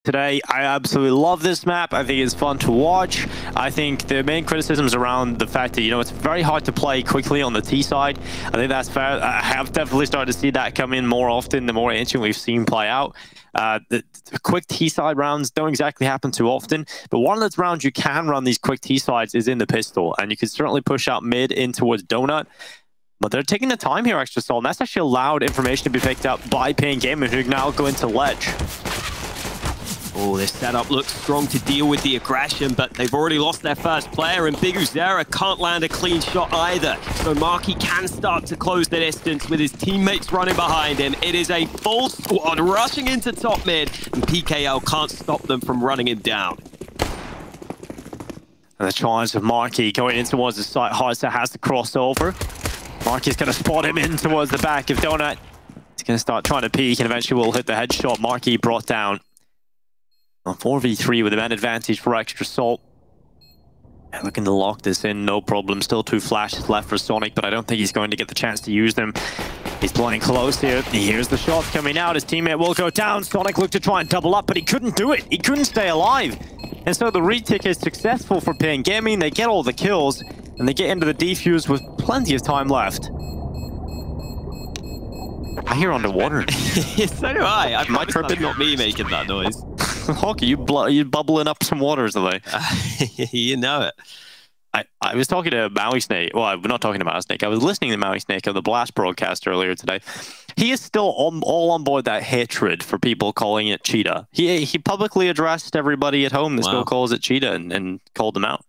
today. I absolutely love this map. I think it's fun to watch. I think the main criticism is around the fact that, it's very hard to play quickly on the T side. I think that's fair. I have definitely started to see that come in more often the more Ancient we've seen play out. The quick T-side rounds don't exactly happen too often, but one of those rounds you can run these quick T-sides is in the pistol, and you can certainly push out mid in towards Donut. But they're taking the time here, Extra Salt, and that's actually allowed information to be picked up by paiN Gaming, who now go into ledge. Oh, this setup looks strong to deal with the aggression, but they've already lost their first player, and biguzera can't land a clean shot either. So Marky can start to close the distance with his teammates running behind him. It is a full squad rushing into top mid, and PKL can't stop them from running him down. And the challenge of Marky going in towards the site. Hardset has the crossover. Marky's going to spot him in towards the back of Donut. He's going to start trying to peek, and eventually will hit the headshot. Marky brought down. 4v3 with a man advantage for Extra Salt. Yeah, looking to lock this in, no problem. Still 2 flashes left for Sonic, but I don't think he's going to get the chance to use them. He's playing close here. Here's the shot coming out. His teammate will go down. Sonic looked to try and double up, but he couldn't do it. He couldn't stay alive. And so the retake is successful for paiN Gaming. They get all the kills, and they get into the defuse with plenty of time left. I hear underwater. So do I. I promise that's not me making that noise. Hockey, you bubbling up some waters today. You know it. I was talking to Maui Snake. Well, I'm not talking to Maui Snake. I was listening to Maui Snake on the Blast broadcast earlier today. He is still all on board that hatred for people calling it cheetah. He publicly addressed everybody at home that still calls it cheetah and called them out.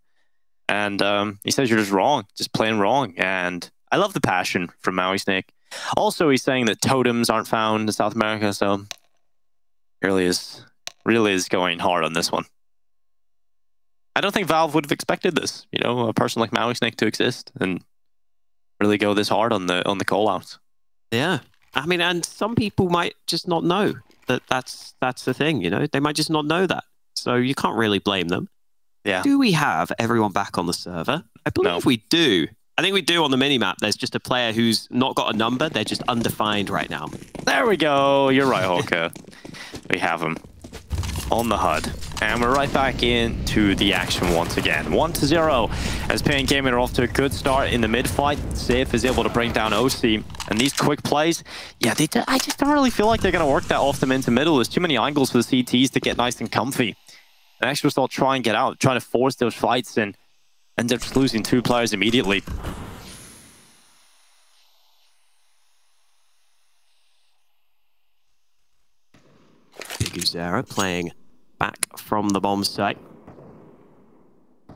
And he says you're just wrong, just plain wrong. And I love the passion from Maui Snake. Also, he's saying that totems aren't found in South America, so really is going hard on this one. I don't think Valve would have expected this, a person like Maui Snake to exist and really go this hard on the call-outs. Yeah. I mean, and some people might just not know that's the thing, They might just not know that. So you can't really blame them. Yeah. Do we have everyone back on the server? I believe we do. I think we do on the minimap. There's just a player who's not got a number. They're just undefined right now. There we go. You're right, Hawker. We have him on the HUD. And we're right back into the action once again. 1-0 as paiN Gaming are off to a good start in the mid-fight. Safe is able to bring down OC. And these quick plays, yeah, I just don't really feel like they're going to work that off them into middle. There's too many angles for the CTs to get nice and comfy. And Extra Salt try and get out, trying to force those fights and end up just losing 2 players immediately. biguzera playing back from the bomb site.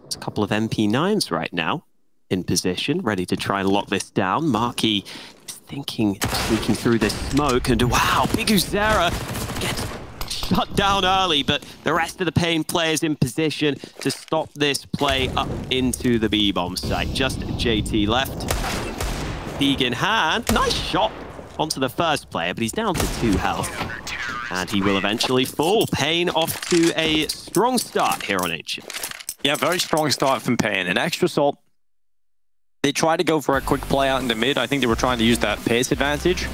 There's a couple of MP9s right now in position, ready to try and lock this down. Marky is thinking, sneaking through this smoke, and wow, biguzera gets shut down early, but the rest of the paiN players in position to stop this play up into the B-bomb site. Just JT left. Peeg in hand. Nice shot onto the first player, but he's down to 2 health. And he will eventually fall. paiN off to a strong start here on Ancient. Yeah, very strong start from paiN. And Extra Salt, they tried to go for a quick play out in the mid. I think they were trying to use that pace advantage.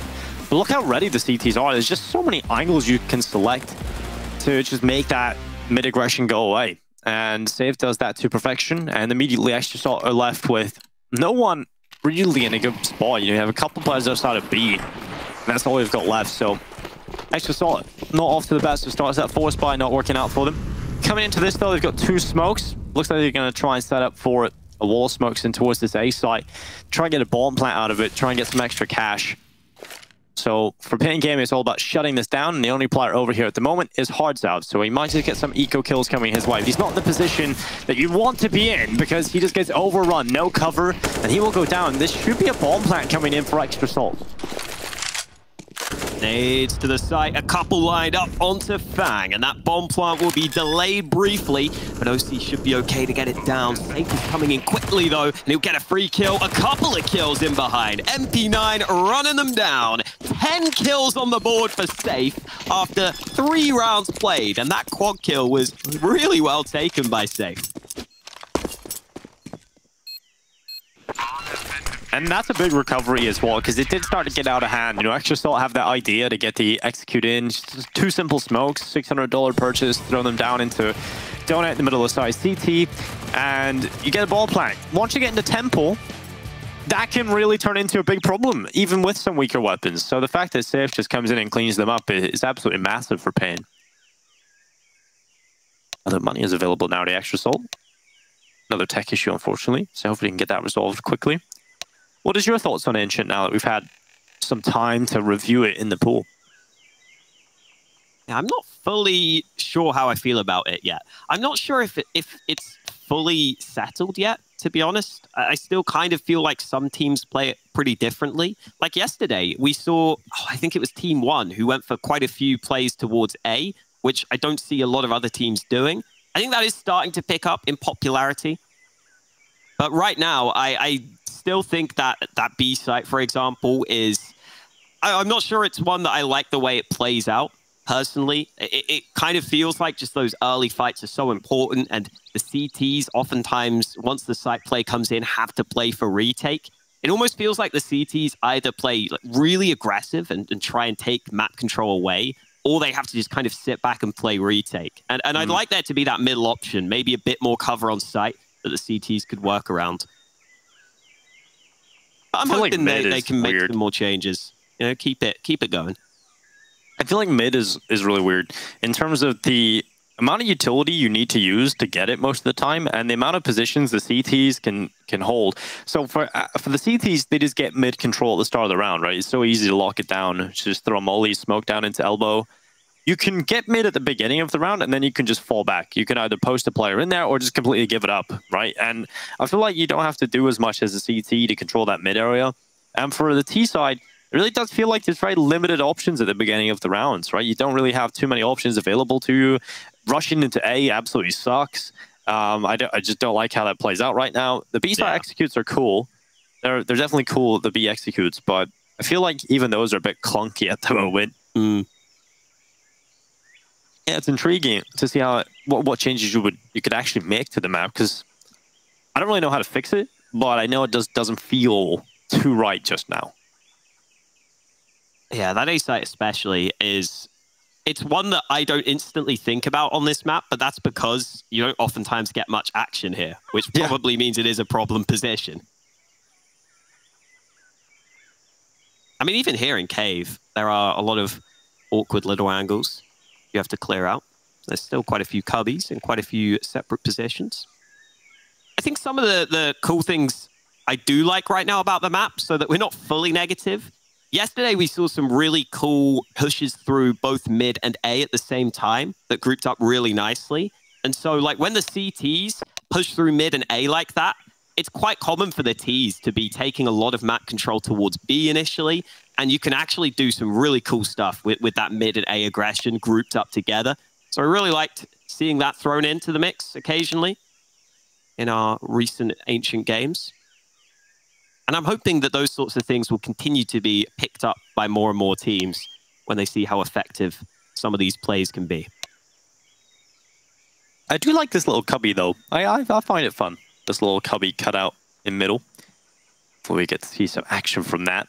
But look how ready the CTs are. There's just so many angles you can select to just make that mid-aggression go away. And Safe does that to perfection. And immediately Extra Salt are left with no one really in a good spot. You have a couple players outside of B. And that's all we've got left. So Extra Salt not off to the best of starts. That force buy not working out for them. Coming into this though, they've got 2 smokes. Looks like they're going to try and set up for it. A wall of smokes in towards this A site. Try and get a bomb plant out of it. Try and get some extra cash. So for paiN Gaming, it's all about shutting this down. And the only player over here at the moment is Hardsout. So he might just get some eco kills coming his way. He's not in the position that you want to be in because he just gets overrun, no cover, and he will go down. This should be a bomb plant coming in for Extra Salt. Nades to the site, a couple lined up onto Fang, and that bomb plant will be delayed briefly, but OC should be okay to get it down. Safe is coming in quickly though, and he'll get a free kill, a couple of kills in behind. MP9 running them down. 10 kills on the board for Safe after 3 rounds played, and that quad kill was really well taken by Safe. And that's a big recovery as well, because it did start to get out of hand. You know, Extra Salt have that idea to get the execute in. Just two simple smokes, $600 purchase, throw them down into donut in the middle of the side CT, and you get a ball plant. Once you get into Temple, that can really turn into a big problem, even with some weaker weapons. So the fact that Safe just comes in and cleans them up is absolutely massive for paiN. Other money is available now to Extra Salt. Another tech issue, unfortunately, so hopefully we can get that resolved quickly. What is your thoughts on Ancient now that we've had some time to review it in the pool? I'm not fully sure how I feel about it yet. I'm not sure if it's fully settled yet, to be honest. I still kind of feel like some teams play it pretty differently. Like yesterday, we saw, I think it was Team 1, who went for quite a few plays towards A, which I don't see a lot of other teams doing. I think that is starting to pick up in popularity. But right now, I still think that B site, for example, is... I'm not sure it's one that I like the way it plays out, personally. It kind of feels like just those early fights are so important, and the CTs oftentimes, once the site play comes in, have to play for retake. It almost feels like the CTs either play like really aggressive and try and take map control away, or they have to just kind of sit back and play retake. And I'd like there to be that middle option, maybe a bit more cover on site that the CTs could work around. But I'm hoping they can make some more changes. You know, keep it going. I feel like mid is really weird in terms of the amount of utility you need to use to get it most of the time, and the amount of positions the CTs can hold. So for the CTs, they just get mid control at the start of the round, right? It's so easy to lock it down. Just throw a molly, smoke down into elbow. You can get mid at the beginning of the round, and then you can just fall back. You can either post a player in there or just completely give it up, right? And I feel like you don't have to do as much as a CT to control that mid area. And for the T side, it really does feel like there's very limited options at the beginning of the rounds, right? You don't really have too many options available to you. Rushing into A absolutely sucks. I just don't like how that plays out right now. The B side executes are cool. They're definitely cool, the B executes, but I feel like even those are a bit clunky at the moment. Yeah, it's intriguing to see how what changes you could actually make to the map, because I don't really know how to fix it, but I know it doesn't feel too right just now. Yeah, that A site especially it's one that I don't instantly think about on this map, but that's because you don't oftentimes get much action here, which probably means it is a problem position. I mean, even here in Cave, there are a lot of awkward little angles you have to clear out. There's still quite a few cubbies and quite a few separate positions. I think some of the cool things I do like right now about the map, so that we're not fully negative. Yesterday, we saw some really cool pushes through both mid and A at the same time that grouped up really nicely. And so, like, when the CTs push through mid and A like that, it's quite common for the Ts to be taking a lot of map control towards B initially, and you can actually do some really cool stuff with that mid and A aggression grouped up together. So I really liked seeing that thrown into the mix occasionally in our recent Ancient games. And I'm hoping that those sorts of things will continue to be picked up by more and more teams when they see how effective some of these plays can be. I do like this little cubby, though. I find it fun, this little cubby cutout in middle. Before we get to see some action from that.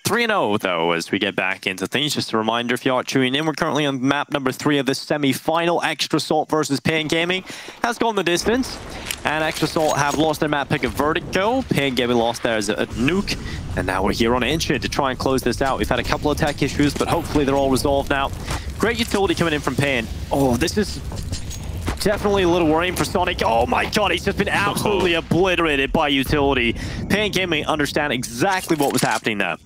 3-0, though, as we get back into things. Just a reminder, if you are tuning in, we're currently on map number 3 of the semi-final. Extra Salt versus paiN Gaming has gone the distance. And Extra Salt have lost their map pick of Vertigo. paiN Gaming lost theirs at Nuke. And now we're here on Ancient to try and close this out. We've had a couple of tech issues, but hopefully they're all resolved now. Great utility coming in from paiN. Oh, this is definitely a little worrying for Sonic. Oh my god, he's just been absolutely obliterated by utility. paiN Gaming understand exactly what was happening there.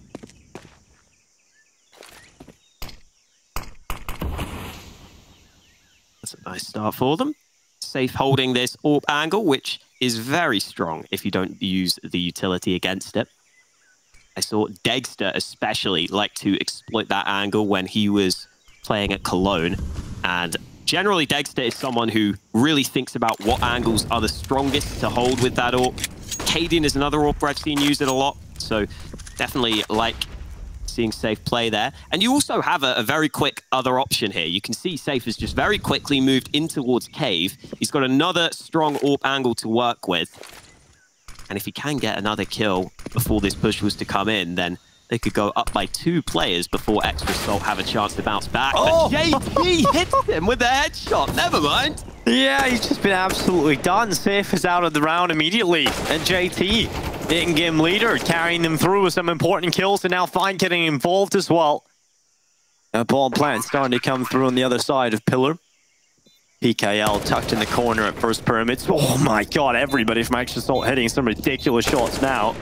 That's a nice start for them. Safe holding this AWP angle, which is very strong if you don't use the utility against it. I saw Degster especially like to exploit that angle when he was playing at Cologne. And generally, Degster is someone who really thinks about what angles are the strongest to hold with that AWP. paiN is another AWP I've seen use it a lot. So definitely like seeing Safe play there. And you also have a very quick other option here. You can see Safe has just very quickly moved in towards Cave. He's got another strong AWP angle to work with. And if he can get another kill before this push was to come in, then they could go up by 2 players before Extra Salt have a chance to bounce back. Oh! But JT hits him with a headshot. Never mind. Yeah, he's just been absolutely done. Safe is out of the round immediately. And JT, in-game leader, carrying them through with some important kills, and now faiN getting involved as well. A ball plant starting to come through on the other side of Pillar. PKL tucked in the corner at first pyramids. Oh my god, everybody from Extra Salt hitting some ridiculous shots now.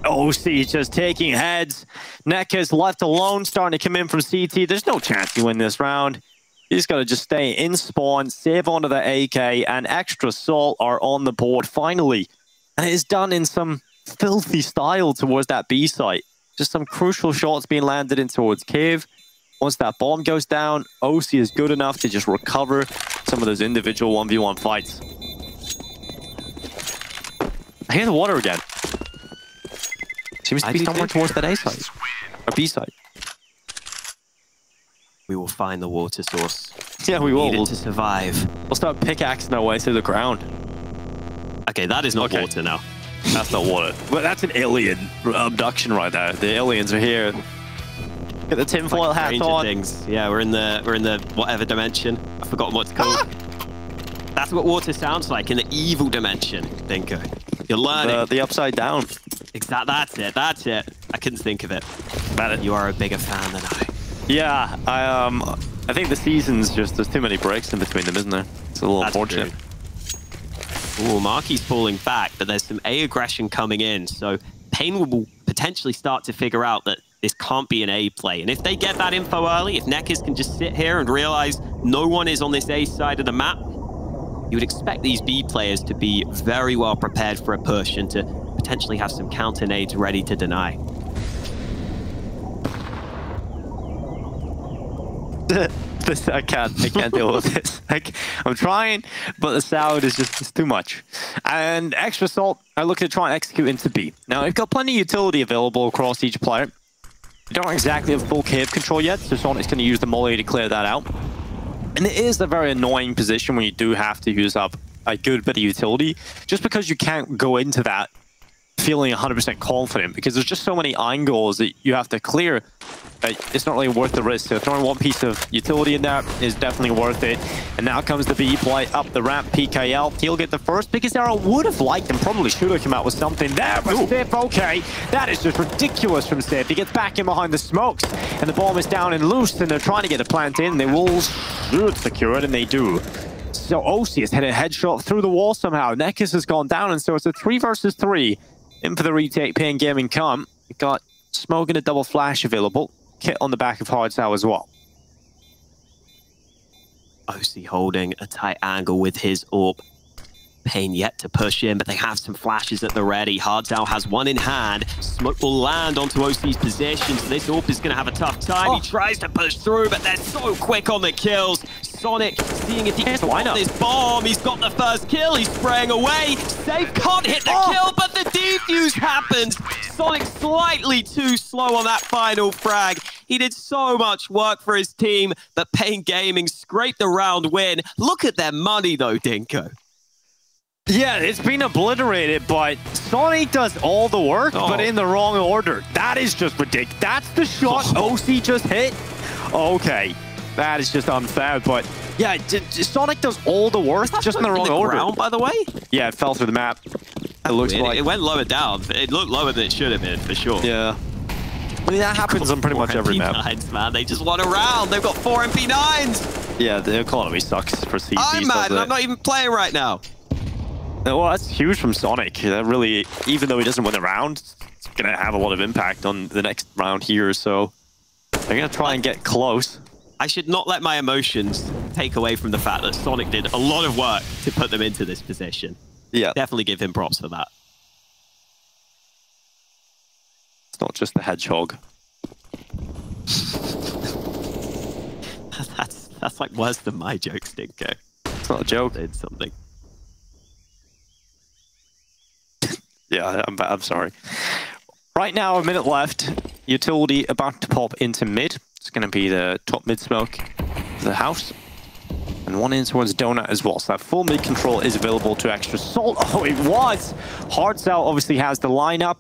OC just taking heads. Nekka's left alone, starting to come in from CT. There's no chance to win this round. He's got to just stay in spawn, save onto the AK, and Extra Salt are on the board finally. And it is done in some filthy style towards that B site. Just some crucial shots being landed in towards Cave. Once that bomb goes down, OC is good enough to just recover some of those individual 1v1 fights. I hear the water again. Seems to be somewhere towards that A site. Or B site. We will find the water source. Yeah, we will. Need it to survive. We'll start pickaxing our way to the ground. Okay, that is not water now. That's not water. But that's an alien abduction right there. The aliens are here. Get the tinfoil like hat on. Things. Yeah, we're in the whatever dimension. I've forgotten what it's called. That's what water sounds like in the evil dimension, Dinko. You're learning. The upside down. Exactly. That's it. I couldn't think of it. You are a bigger fan than I. Yeah, I think the season's just, there's too many breaks in between them, isn't there? It's a little unfortunate. Oh, Marky's falling back, but there's some A aggression coming in, so paiN will potentially start to figure out that this can't be an A play. And if they get that info early, if Nekkers can just sit here and realize no one is on this A side of the map, you would expect these B players to be very well prepared for a push and to potentially have some counter nades ready to deny. I can't deal with this. I'm trying, but the sound is just, it's too much. And Extra Salt are looking to try and execute into B. Now, they've got plenty of utility available across each player. They don't exactly have full cave control yet, so Sonic's going to use the molly to clear that out. And it is a very annoying position when you do have to use up a good bit of utility, just because you can't go into that feeling 100% confident, because there's just so many angles that you have to clear. It's not really worth the risk. So throwing one piece of utility in there is definitely worth it. And now comes the B play up the ramp. PKL, he'll get the first, because Arrow would have liked and probably should have come out with something there. But Sif, okay, that is just ridiculous from Sif. He gets back in behind the smokes, and the bomb is down and loose, and they're trying to get the plant in. They will should secure it, and they do. So OC has hit a headshot through the wall somehow. Nekkas has gone down, and so it's a 3 versus 3. In for the retake, paiN Gaming come. We've got smoke and a double flash available. Kit on the back of Hard Sow as well. OC holding a tight angle with his AWP. paiN yet to push in, but they have some flashes at the ready. Hard Sow has one in hand. Smoke will land onto OC's position, so this AWP is going to have a tough time. He tries to push through, but they're so quick on the kills. Sonic seeing if he can find this bomb. He's got the first kill. He's spraying away. Safe can't hit the kill, but the defuse happens. Sonic slightly too slow on that final frag. He did so much work for his team, but paiN Gaming scraped the round win. Look at their money, though, Dinko. Yeah, it's been obliterated, but Sonic does all the work, but in the wrong order. That is just ridiculous. That's the shot OC just hit. Okay, that is just unfair, but yeah, Sonic does all the work, just in the wrong order. Ground, by the way? Yeah, it fell through the map. It looks like it went lower down. It looked lower than it should have been, for sure. Yeah. I mean, that happens on pretty much every map. Man, they just won a round. They've got 4 MP9s. Yeah, the economy sucks for CT. I'm mad, and I'm not even playing right now. Well, that's huge from Sonic. That really, even though he doesn't win the round, it's going to have a lot of impact on the next round here. So they're going to try and get close. I should not let my emotions take away from the fact that Sonic did a lot of work to put them into this position. Yeah. Definitely give him props for that. It's not just the hedgehog. That's like worse than my joke, Stinko. It's not a joke. Did something. Yeah, I'm sorry. Right now, a minute left. Utility about to pop into mid. It's going to be the top mid smoke for the house. And and one in towards Donut as well. So that full mid control is available to Extra Salt. Oh, it was! Hardcell obviously has the lineup.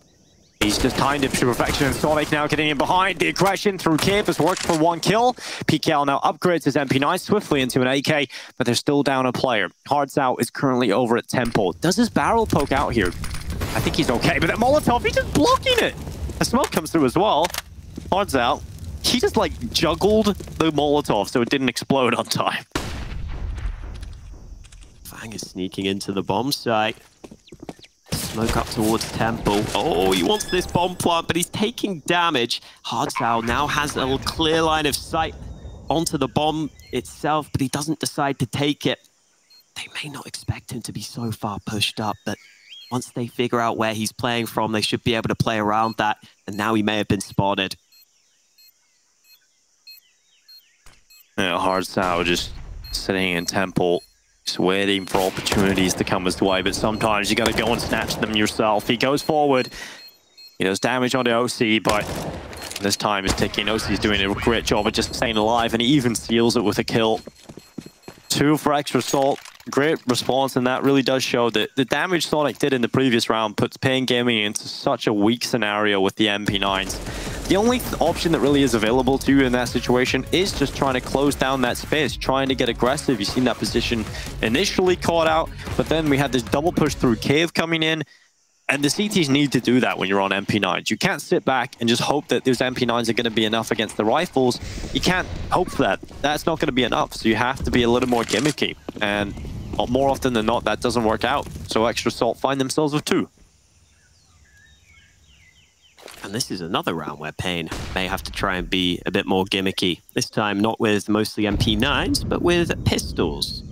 He's just timed it to perfection, and Sonic now getting in behind. The aggression through Cave has worked for one kill. PKL now upgrades his MP9 swiftly into an AK, but they're still down a player. Hardcell is currently over at Temple. Does his barrel poke out here? I think he's okay, but that Molotov, he's just blocking it. The smoke comes through as well. Hardcell, he just like juggled the Molotov so it didn't explode on time. Fang is sneaking into the bomb site. Smoke up towards Temple. Oh, he wants this bomb plant, but he's taking damage. Hardcell now has a clear line of sight onto the bomb itself, but he doesn't decide to take it. They may not expect him to be so far pushed up, but once they figure out where he's playing from, they should be able to play around that, and now he may have been spotted. Yeah, Hardcell just sitting in Temple. Just waiting for opportunities to come his way, but sometimes you got to go and snatch them yourself. He goes forward. He does damage on the OC, but this time is ticking. OC's doing a great job of just staying alive, and he even seals it with a kill. 2 for Extra Salt. Great response, and that really does show that the damage Sonic did in the previous round puts paiN Gaming into such a weak scenario with the MP9s. The only option that really is available to you in that situation is just trying to close down that space, trying to get aggressive. You've seen that position initially caught out, but then we had this double push through Cave coming in, and the CTs need to do that when you're on MP9s. You can't sit back and just hope that those MP9s are going to be enough against the rifles. You can't hope for that. That's not going to be enough, so you have to be a little more gimmicky, and more often than not, that doesn't work out. So Extra Salt find themselves with 2. And this is another round where paiN may have to try and be a bit more gimmicky. This time not with mostly MP9s, but with pistols.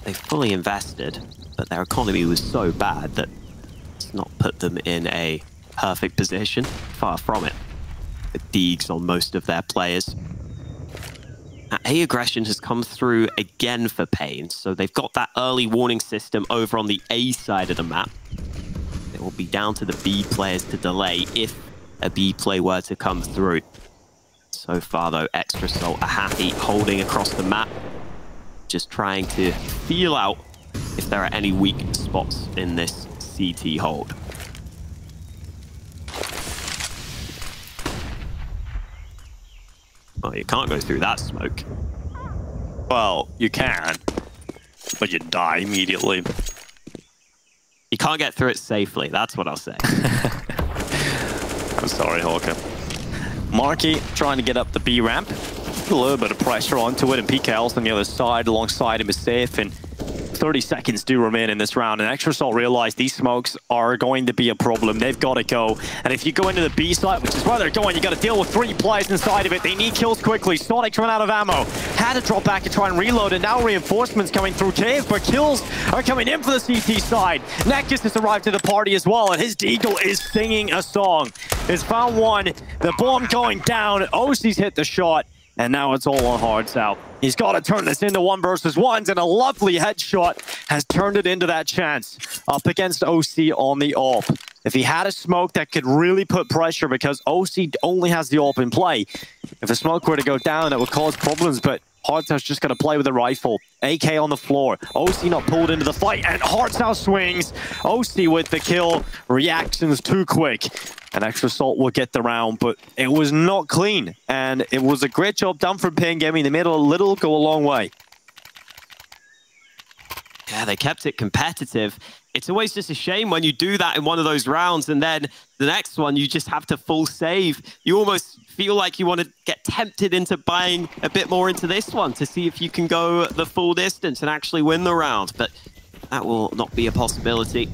They fully invested, but their economy was so bad that it's not put them in a perfect position. Far from it. The Deegs on most of their players. Now, A aggression has come through again for paiN, so they've got that early warning system over on the A side of the map. It will be down to the B players to delay if a B play were to come through. So far, though, Extra Salt are happy holding across the map, just trying to feel out if there are any weak spots in this CT hold. Well, you can't go through that smoke. Well, you can, but you die immediately. You can't get through it safely, that's what I'll say. I'm sorry, Hawker. Marky trying to get up the B ramp. A little bit of pressure onto it, and PKL's on the other side alongside him is safe, and 30 seconds do remain in this round, and Extra Salt realize these smokes are going to be a problem. They've got to go, and if you go into the B site, which is where they're going, you got to deal with 3 players inside of it. They need kills quickly. Sonic's run out of ammo. Had to drop back and try and reload, and now reinforcements coming through Cave, but kills are coming in for the CT side. Nekis has arrived to the party as well, and his Deagle is singing a song. He's found one. The bomb going down. OC's hit the shot. And now it's all on Hardcell. He's got to turn this into 1 versus 1s, and a lovely headshot has turned it into that chance up against OC on the AWP. If he had a smoke that could really put pressure, because OC only has the AWP in play, if the smoke were to go down, it would cause problems, but Hardcell's just going to play with a rifle. AK on the floor. OC not pulled into the fight, and Hardcell swings. OC with the kill. Reactions too quick. And Extra Salt will get the round, but it was not clean. And it was a great job done from paiN Gaming. They made a little go a long way. Yeah, they kept it competitive. It's always just a shame when you do that in one of those rounds, and then the next one, you just have to full save. You almost feel like you want to get tempted into buying a bit more into this one to see if you can go the full distance and actually win the round. But that will not be a possibility.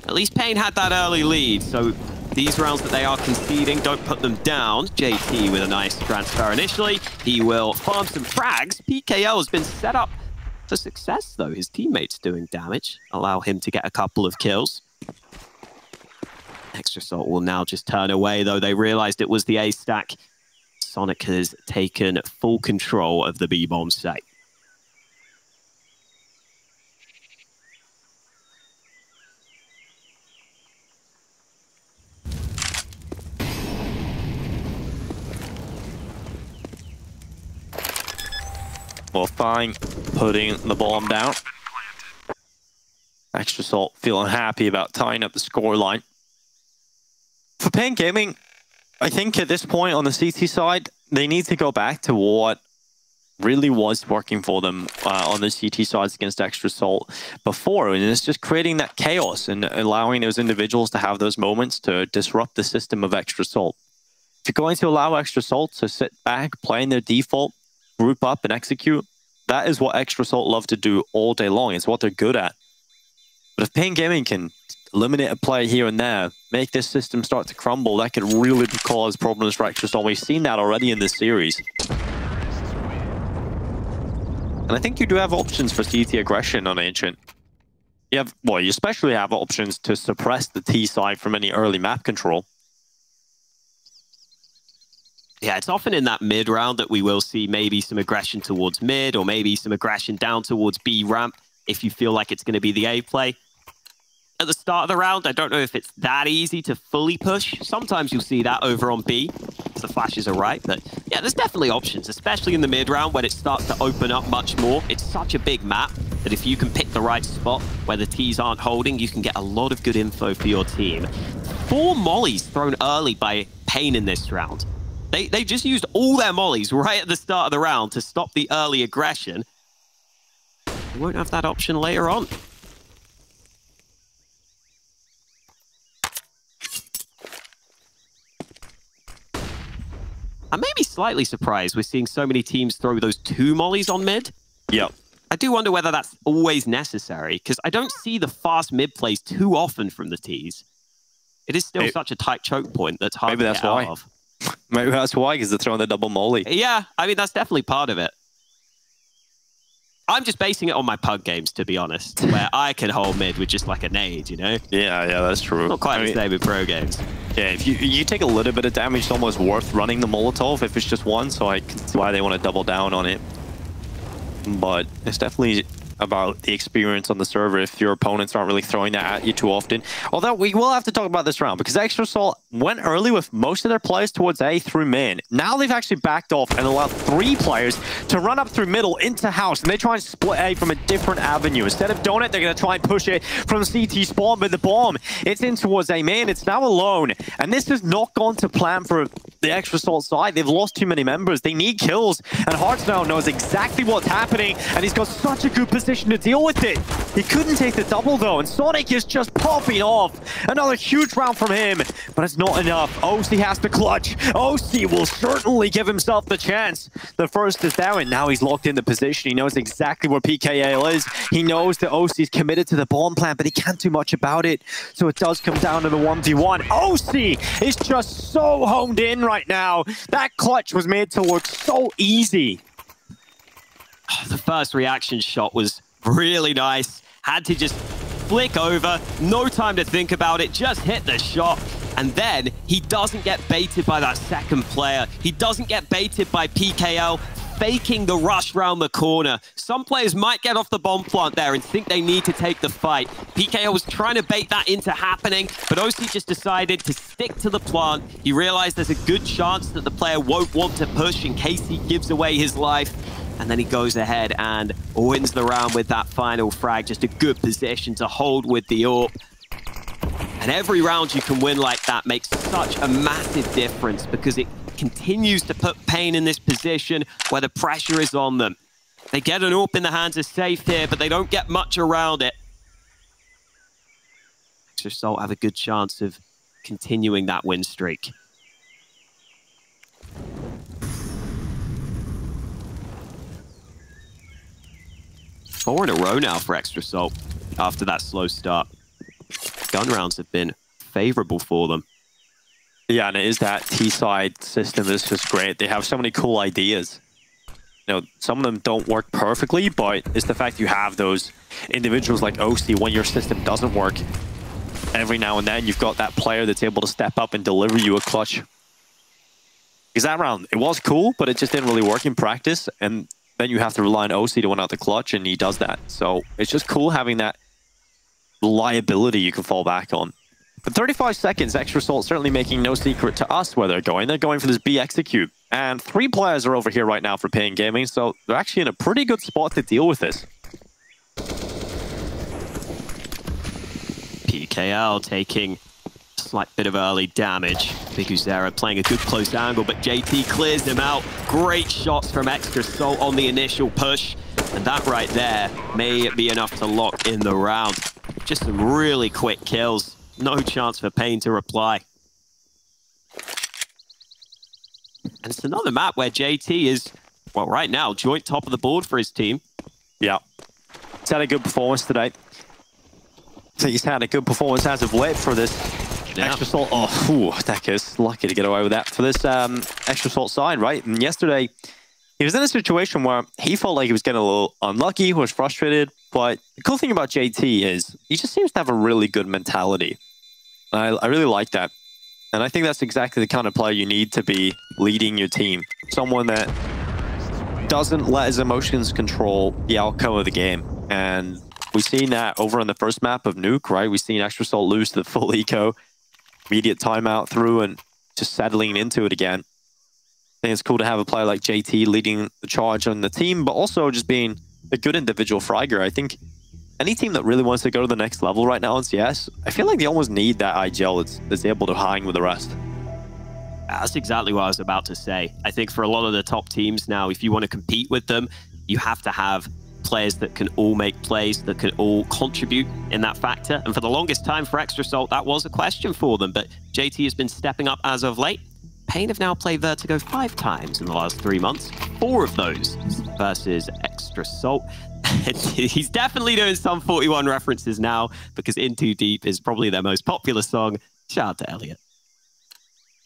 At least paiN had that early lead, so these rounds that they are conceding, don't put them down. JT with a nice transfer initially. He will farm some frags. PKL has been set up for success, though. His teammates doing damage. Allow him to get a couple of kills. Extra Salt will now just turn away, though. They realized it was the A stack. Sonic has taken full control of the B-bomb site. Well, fine, putting the bomb down. Extra Salt feeling happy about tying up the scoreline. For paiN Gaming, I think at this point on the CT side, they need to go back to what really was working for them on the CT sides against Extra Salt before, and it's just creating that chaos and allowing those individuals to have those moments to disrupt the system of Extra Salt. If you're going to allow Extra Salt to sit back, play in their default, group up and execute, that is what Extra Salt love to do all day long. It's what they're good at. But if paiN Gaming can eliminate a player here and there, make this system start to crumble, that could really cause problems for Extra Salt. We've seen that already in this series. And I think you do have options for CT aggression on Ancient. You have, well, you especially have options to suppress the T side from any early map control. Yeah, it's often in that mid round that we will see maybe some aggression towards mid or maybe some aggression down towards B ramp if you feel like it's going to be the A play. At the start of the round, I don't know if it's that easy to fully push. Sometimes you'll see that over on B, if the flashes are right. But yeah, there's definitely options, especially in the mid round when it starts to open up much more. It's such a big map that if you can pick the right spot where the Ts aren't holding, you can get a lot of good info for your team. 4 mollies thrown early by paiN in this round. They just used all their mollies right at the start of the round to stop the early aggression. They won't have that option later on. I may be slightly surprised we're seeing so many teams throw those 2 mollies on mid. Yep. I do wonder whether that's always necessary, because I don't see the fast mid plays too often from the Ts. It is still such a tight choke point that's hard to get out of. Maybe that's why, because they're throwing the double molly. Yeah, I mean, that's definitely part of it. I'm just basing it on my pug games, to be honest, where I can hold mid with just like a nade, you know? Yeah, that's true. Not quite the same with pro games. Yeah, if you take a little bit of damage, it's almost worth running the Molotov if it's just one, so I can see why they want to double down on it. But it's definitely about the experience on the server if your opponents aren't really throwing that at you too often. Although we will have to talk about this round because Extra Salt went early with most of their players towards A through main. Now they've actually backed off and allowed 3 players to run up through middle into house, and they try and split A from a different avenue. Instead of donut, they're going to try and push it from CT spawn, but the bomb, it's in towards A main. It's now alone, and this has not gone to plan for the Extra Salt side. They've lost too many members. They need kills, and Hearts now knows exactly what's happening, and he's got such a good position to deal with it. He couldn't take the double though, and Sonic is just popping off. Another huge round from him, but it's not enough. OC has to clutch. OC will certainly give himself the chance. The first is down, and now he's locked in the position. He knows exactly where PKL is. He knows that OC is committed to the bomb plant, but he can't do much about it. So it does come down to the 1v1. OC is just so honed in right now. That clutch was made to look so easy. The first reaction shot was really nice. Had to just flick over, no time to think about it, just hit the shot. And then he doesn't get baited by that second player. He doesn't get baited by PKL faking the rush round the corner. Some players might get off the bomb plant there and think they need to take the fight. PKL was trying to bait that into happening, but OC just decided to stick to the plant. He realized there's a good chance that the player won't want to push in case he gives away his life. And then he goes ahead and wins the round with that final frag. Just a good position to hold with the AWP. And every round you can win like that makes such a massive difference because it continues to put paiN in this position where the pressure is on them. They get an AWP in the hands of Safe here, but they don't get much around it. Extra Salt have a good chance of continuing that win streak. Four in a row now for Extra Salt after that slow start. Gun rounds have been favorable for them. Yeah, and it is that T-side system that's just great. They have so many cool ideas. You know, some of them don't work perfectly, but it's the fact you have those individuals like OC when your system doesn't work. Every now and then you've got that player that's able to step up and deliver you a clutch. Because that round, it was cool, but it just didn't really work in practice. And then you have to rely on OC to win out the clutch, and he does that. So it's just cool having that reliability you can fall back on. But 35 seconds, Extra Salt certainly making no secret to us where they're going. They're going for this B execute. And 3 players are over here right now for paiN Gaming, so they're actually in a pretty good spot to deal with this. PKL taking a slight bit of early damage. Biguzera playing a good close angle, but JT clears him out. Great shots from Extra Salt on the initial push. And that right there may be enough to lock in the round. Just some really quick kills. No chance for paiN to reply. And it's another map where JT is, well, right now, joint top of the board for his team. Yeah. He's had a good performance today. So he's had a good performance as of late for this Extra Salt. Oh, Deck is lucky to get away with that for this Extra Salt side, right? And yesterday, he was in a situation where he felt like he was getting a little unlucky, was frustrated. But the cool thing about JT is he just seems to have a really good mentality. I really like that. And I think that's exactly the kind of player you need to be leading your team. Someone that doesn't let his emotions control the outcome of the game. And we've seen that over on the first map of Nuke, right? We've seen Extra Salt lose the full eco, immediate timeout through, and just settling into it again. I think it's cool to have a player like JT leading the charge on the team, but also just being a good individual fragger. I think any team that really wants to go to the next level right now in CS, I feel like they almost need that IGL that's able to hang with the rest. That's exactly what I was about to say. I think for a lot of the top teams now, if you want to compete with them, you have to have players that can all make plays, that can all contribute in that factor. And for the longest time for Extra Salt, that was a question for them. But JT has been stepping up as of late. paiN have now played Vertigo 5 times in the last 3 months. 4 of those versus Extra Salt. He's definitely doing some 41 references now because In Too Deep is probably their most popular song. Shout out to Elliot.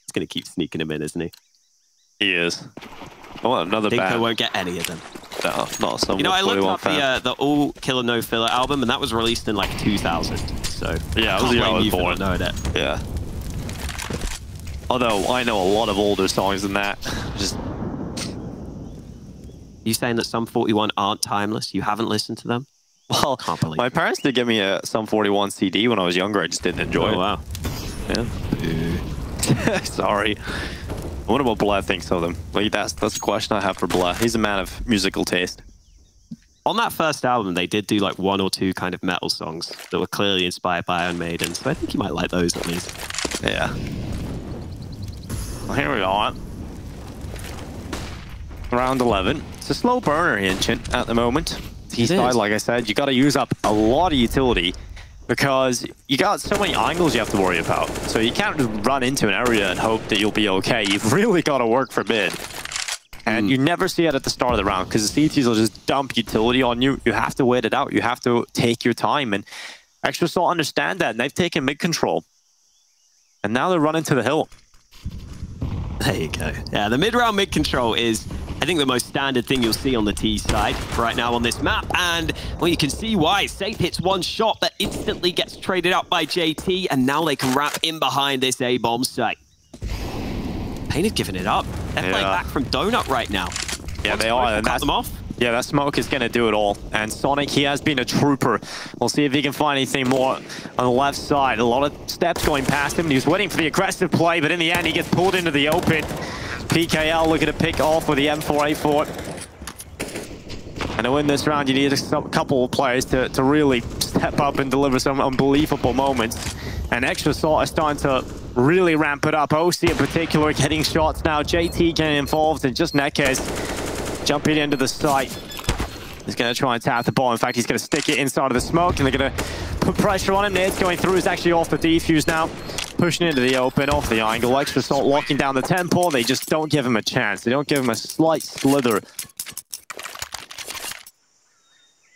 He's going to keep sneaking him in, isn't he? He is. Oh, another bad. I won't get any of them. No, not some. You know, I looked up the All Killer No Filler album, and that was released in like 2000. So yeah, I was the year I was born. Knowing it. Yeah. Although I know a lot of older songs than that. Just. You saying that Sum 41 aren't timeless? You haven't listened to them? Well, my parents did give me a Sum 41 CD when I was younger. I just didn't enjoy it. Oh, wow. Yeah. Sorry. I wonder what Blair thinks of them. Like, that's a question I have for Blair. He's a man of musical taste. On that first album, they did do like 1 or 2 kind of metal songs that were clearly inspired by Iron Maiden. So I think you might like those at least. Yeah. Well, here we are. Round 11. It's a slow burner Ancient at the moment. T-side, like I said, you got to use up a lot of utility because you got so many angles you have to worry about. So you can't just run into an area and hope that you'll be okay. You've really got to work for mid. And you never see it at the start of the round because the CTs will just dump utility on you. You have to wait it out. You have to take your time. And Extra Salt understand that, and they've taken mid control. And now they're running to the hill. There you go. Yeah, the mid-round mid-control is, I think, the most standard thing you'll see on the T side right now on this map. And, well, you can see why. Safe hits one shot that instantly gets traded up by JT, and now they can wrap in behind this A-bomb site. paiN have given it up. They're playing back from Donut right now. Yeah, they are. And cut them off. Yeah, that smoke is going to do it all. And Sonic, he has been a trooper. We'll see if he can find anything more on the left side. A lot of steps going past him. He was waiting for the aggressive play, but in the end, he gets pulled into the open. PKL looking to pick off with the M4A4. And to win this round, you need a couple of players to really step up and deliver some unbelievable moments. And Extra Salt is starting to really ramp it up. OC in particular getting shots now. JT getting involved, and just Nekes jumping into the site. He's going to try and tap the ball. In fact, he's going to stick it inside of the smoke, and they're going to put pressure on him. Nades going through. He's actually off the defuse now. Pushing into the open, off the angle. Extra Salt locking down the tempo. They just don't give him a chance. They don't give him a slight slither.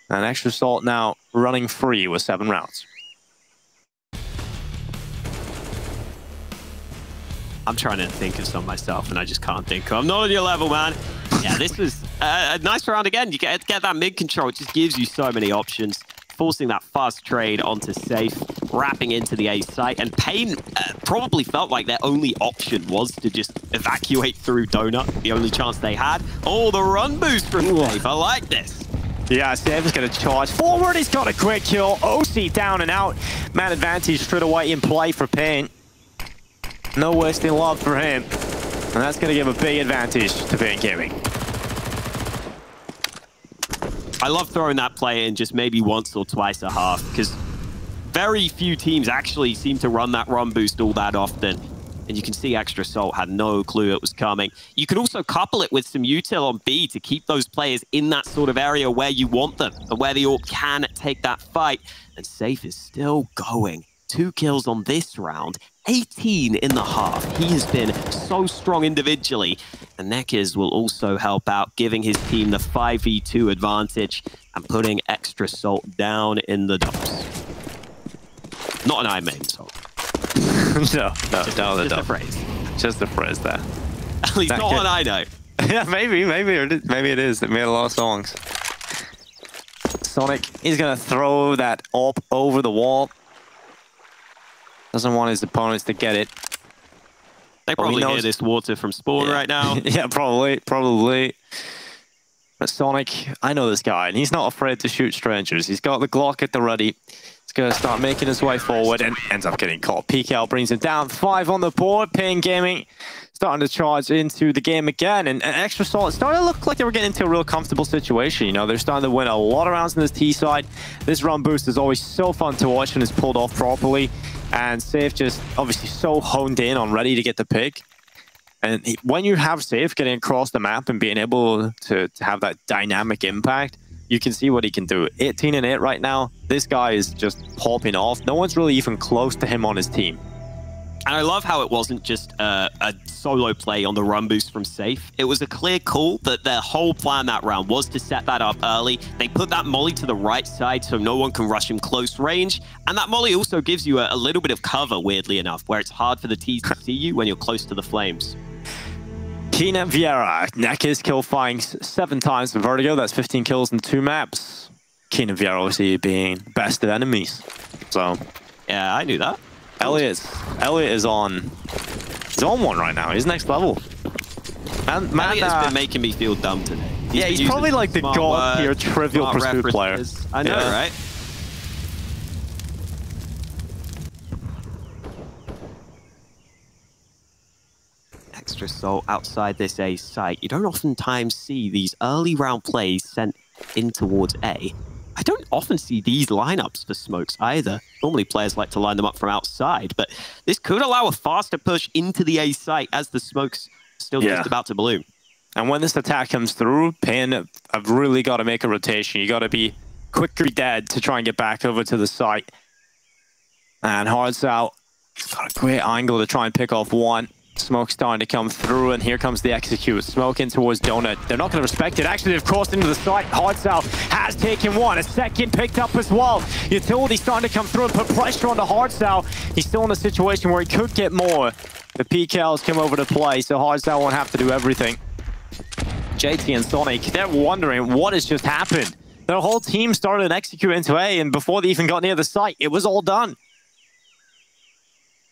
And Extra Salt now running free with 7 rounds. I'm trying to think of some myself, and I just can't think. I'm not on your level, man. Yeah, this was a nice round again. You get that mid control. It just gives you so many options. Forcing that fast trade onto Safe, wrapping into the A site, and paiN probably felt like their only option was to just evacuate through Donut, the only chance they had. Oh, the run boost from Safe. I like this. Yeah, Safe is going to charge forward. He's got a quick kill. OC down and out. Man advantage straight away in play for paiN. No wasting love for him. And that's going to give a big advantage to paiN Gaming. I love throwing that play in just maybe once or twice a half, because very few teams actually seem to run that run boost all that often. And you can see Extra Salt had no clue it was coming. You can also couple it with some util on B to keep those players in that sort of area where you want them and where the AWP can take that fight. And Safe is still going. 2 kills on this round, 18 in the half. He has been so strong individually. And Nekkers will also help out, giving his team the 5v2 advantage and putting Extra Salt down in the dumps. Not an I main salt. Just a phrase. Just a phrase there. At least not one I know. Yeah, maybe it is. It made a lot of songs. Sonic, he's gonna throw that AWP over the wall. Doesn't want his opponents to get it. They probably hear this water from spawn right now. Yeah, probably. But Sonic, I know this guy, and he's not afraid to shoot strangers. He's got the Glock at the ready. He's going to start making his way forward and ends up getting caught. PKL brings him down. 5 on the board. paiN Gaming starting to charge into the game again. And Extra Salt started to look like they were getting into a real comfortable situation. You know, they're starting to win a lot of rounds on this T side. This run boost is always so fun to watch when it's pulled off properly. And Safe just obviously so honed in on ready to get the pick. And when you have Safe getting across the map and being able to have that dynamic impact, you can see what he can do. 18 and 8 right now. This guy is just popping off. No one's really even close to him on his team. And I love how it wasn't just a solo play on the run boost from Safe. It was a clear call that their whole plan that round was to set that up early. They put that molly to the right side so no one can rush him close range. And that molly also gives you a little bit of cover, weirdly enough, where it's hard for the T's to see you when you're close to the flames. paiN Vieira, Nekkers kill fighting 7 times for Vertigo. That's 15 kills in 2 maps. paiN Vieira obviously being best of enemies. So yeah, I knew that. Elliot is on one right now. He's next level. Man, Elliot's been making me feel dumb today. He's probably like the god tier Trivial Pursuit player. I know, right? Extra Salt outside this A site. You don't oftentimes see these early round plays sent in towards A. I don't often see these lineups for smokes either. Normally players like to line them up from outside, but this could allow a faster push into the A site as the smoke's still just about to bloom. And when this attack comes through, paiN have really got to make a rotation. You got to be quicker dead to try and get back over to the site. And Hard's out. He's got a great angle to try and pick off one. Smoke starting to come through, and here comes the execute. Smoke in towards Donut. They're not going to respect it. Actually, they've crossed into the site. Hardsell has taken one. A second picked up as well. Utility starting to come through and put pressure on the Hardsell. He's still in a situation where he could get more. The PKLs come over to play, so Hardsell won't have to do everything. JT and Sonic, they're wondering what has just happened. Their whole team started an execute into A, and before they even got near the site, it was all done.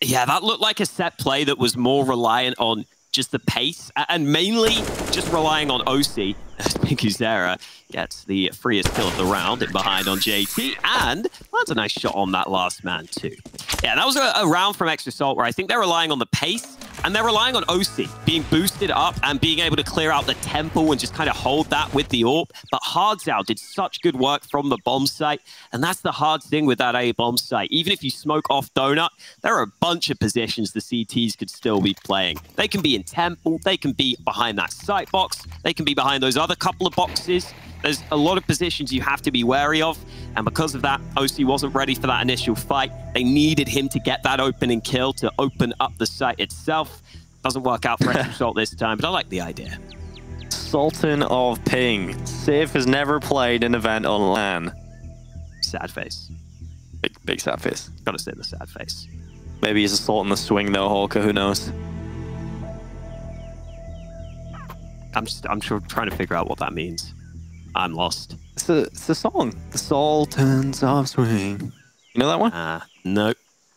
Yeah, that looked like a set play that was more reliant on just the pace and mainly just relying on OC. Zera gets the freest kill of the round in behind on JT, and that's a nice shot on that last man too. Yeah, that was a round from Extra Salt where I think they're relying on the pace and they're relying on OC being boosted up and being able to clear out the temple and just kind of hold that with the AWP. But Hardzow did such good work from the bomb site, and that's the hard thing with that A bomb site. Even if you smoke off Donut, there are a bunch of positions the CTs could still be playing. They can be in temple, they can be behind that site box, they can be behind those other couple of boxes. There's a lot of positions you have to be wary of, and because of that, OC wasn't ready for that initial fight. They needed him to get that opening kill to open up the site itself. Doesn't work out for Extra Salt this time, but I like the idea. Sultan of Ping. Safe has never played an event on LAN. Sad face. Big sad face. Gotta say the sad face. Maybe he's a Sultan the swing though, Holka, who knows? I'm sure trying to figure out what that means. I'm lost. It's a song. The Sultans of Swing. You know that one? No,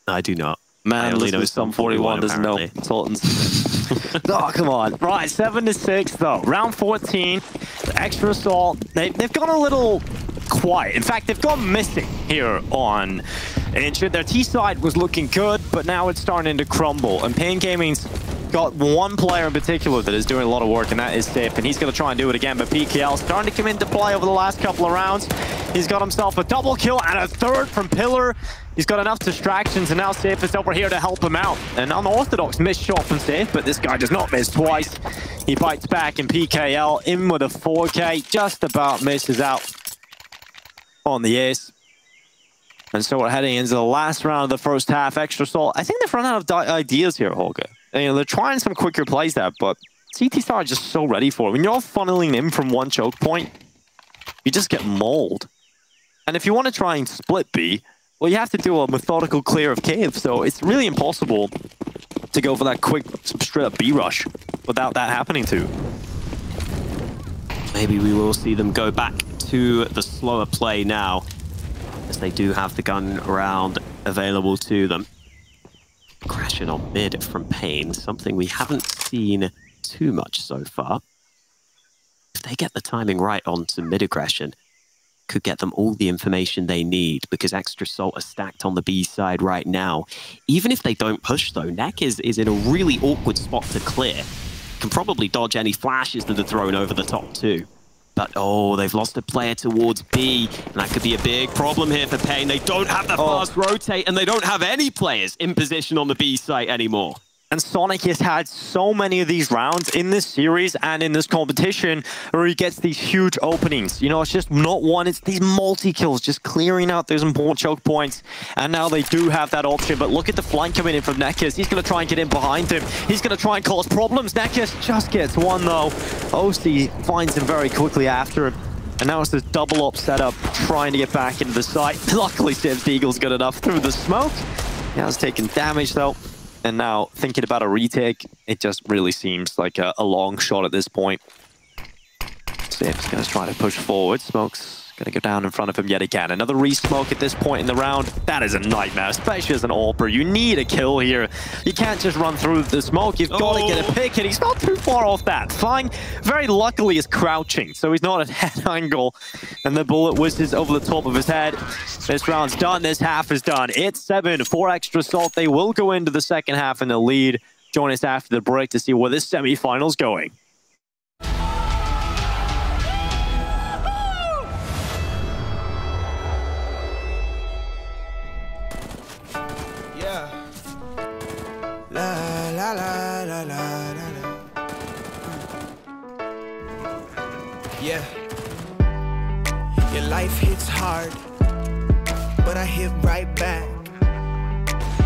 I do not. Man, listen to Sum 41 doesn't know Sultans. Oh, come on. Right, 7-6 though. Round 14. Extra Salt. They've gone a little quiet. In fact, they've gone missing here on Ancient. Their T side was looking good, but now it's starting to crumble. And paiN Gaming's got one player in particular that is doing a lot of work, and that is Sip, and he's going to try and do it again, but PKL starting to come into play over the last couple of rounds. He's got himself a double kill and a third from Pillar. He's got enough distractions, and now Sip is over here to help him out. An unorthodox missed shot from Sip, but this guy does not miss twice. He bites back, and PKL in with a 4K, just about misses out on the ace. And so we're heading into the last round of the first half. Extra Salt, I think they've run out of ideas here, Holger. You know, they're trying some quicker plays there, but CT Star are just so ready for it. When you're all funneling in from one choke point, you just get mauled. And if you want to try and split B, well, you have to do a methodical clear of cave, so it's really impossible to go for that quick, straight-up B rush without that happening too. Maybe we will see them go back to the slower play now, as they do have the gun round available to them. Crashing on mid from paiN, something we haven't seen too much so far. If they get the timing right onto mid aggression, could get them all the information they need, because Extra Salt are stacked on the B side right now. Even if they don't push though, Neck is in a really awkward spot to clear. Can probably dodge any flashes that are thrown over the top too. But, oh, they've lost a player towards B, and that could be a big problem here for paiN. They don't have the fast rotate, and they don't have any players in position on the B site anymore. And Sonic has had so many of these rounds in this series and in this competition where he gets these huge openings. You know, it's just not one, it's these multi-kills, just clearing out those important choke points. And now they do have that option, but look at the flank coming in from Nekkers. He's going to try and get in behind him. He's going to try and cause problems. Nekkers just gets one, though. OC finds him very quickly after him. And now it's this double up setup, trying to get back into the site. Luckily, Sibs Eagle's good enough through the smoke. He has taken damage, though. And now, thinking about a retake, it just really seems like a long shot at this point. Sip's going to try to push forward. Smoke's going to go down in front of him yet again. Another re-smoke at this point in the round. That is a nightmare, especially as an AWPer. You need a kill here. You can't just run through the smoke. You've got to get a pick, and he's not too far off that. Flying, very luckily, is crouching, so he's not at head angle. And the bullet whizzes over the top of his head. This round's done. This half is done. It's 7 for Extra Salt. They will go into the second half in the lead. Join us after the break to see where this semifinal's going. La la la la la la. Yeah. Your life hits hard, but I hit right back.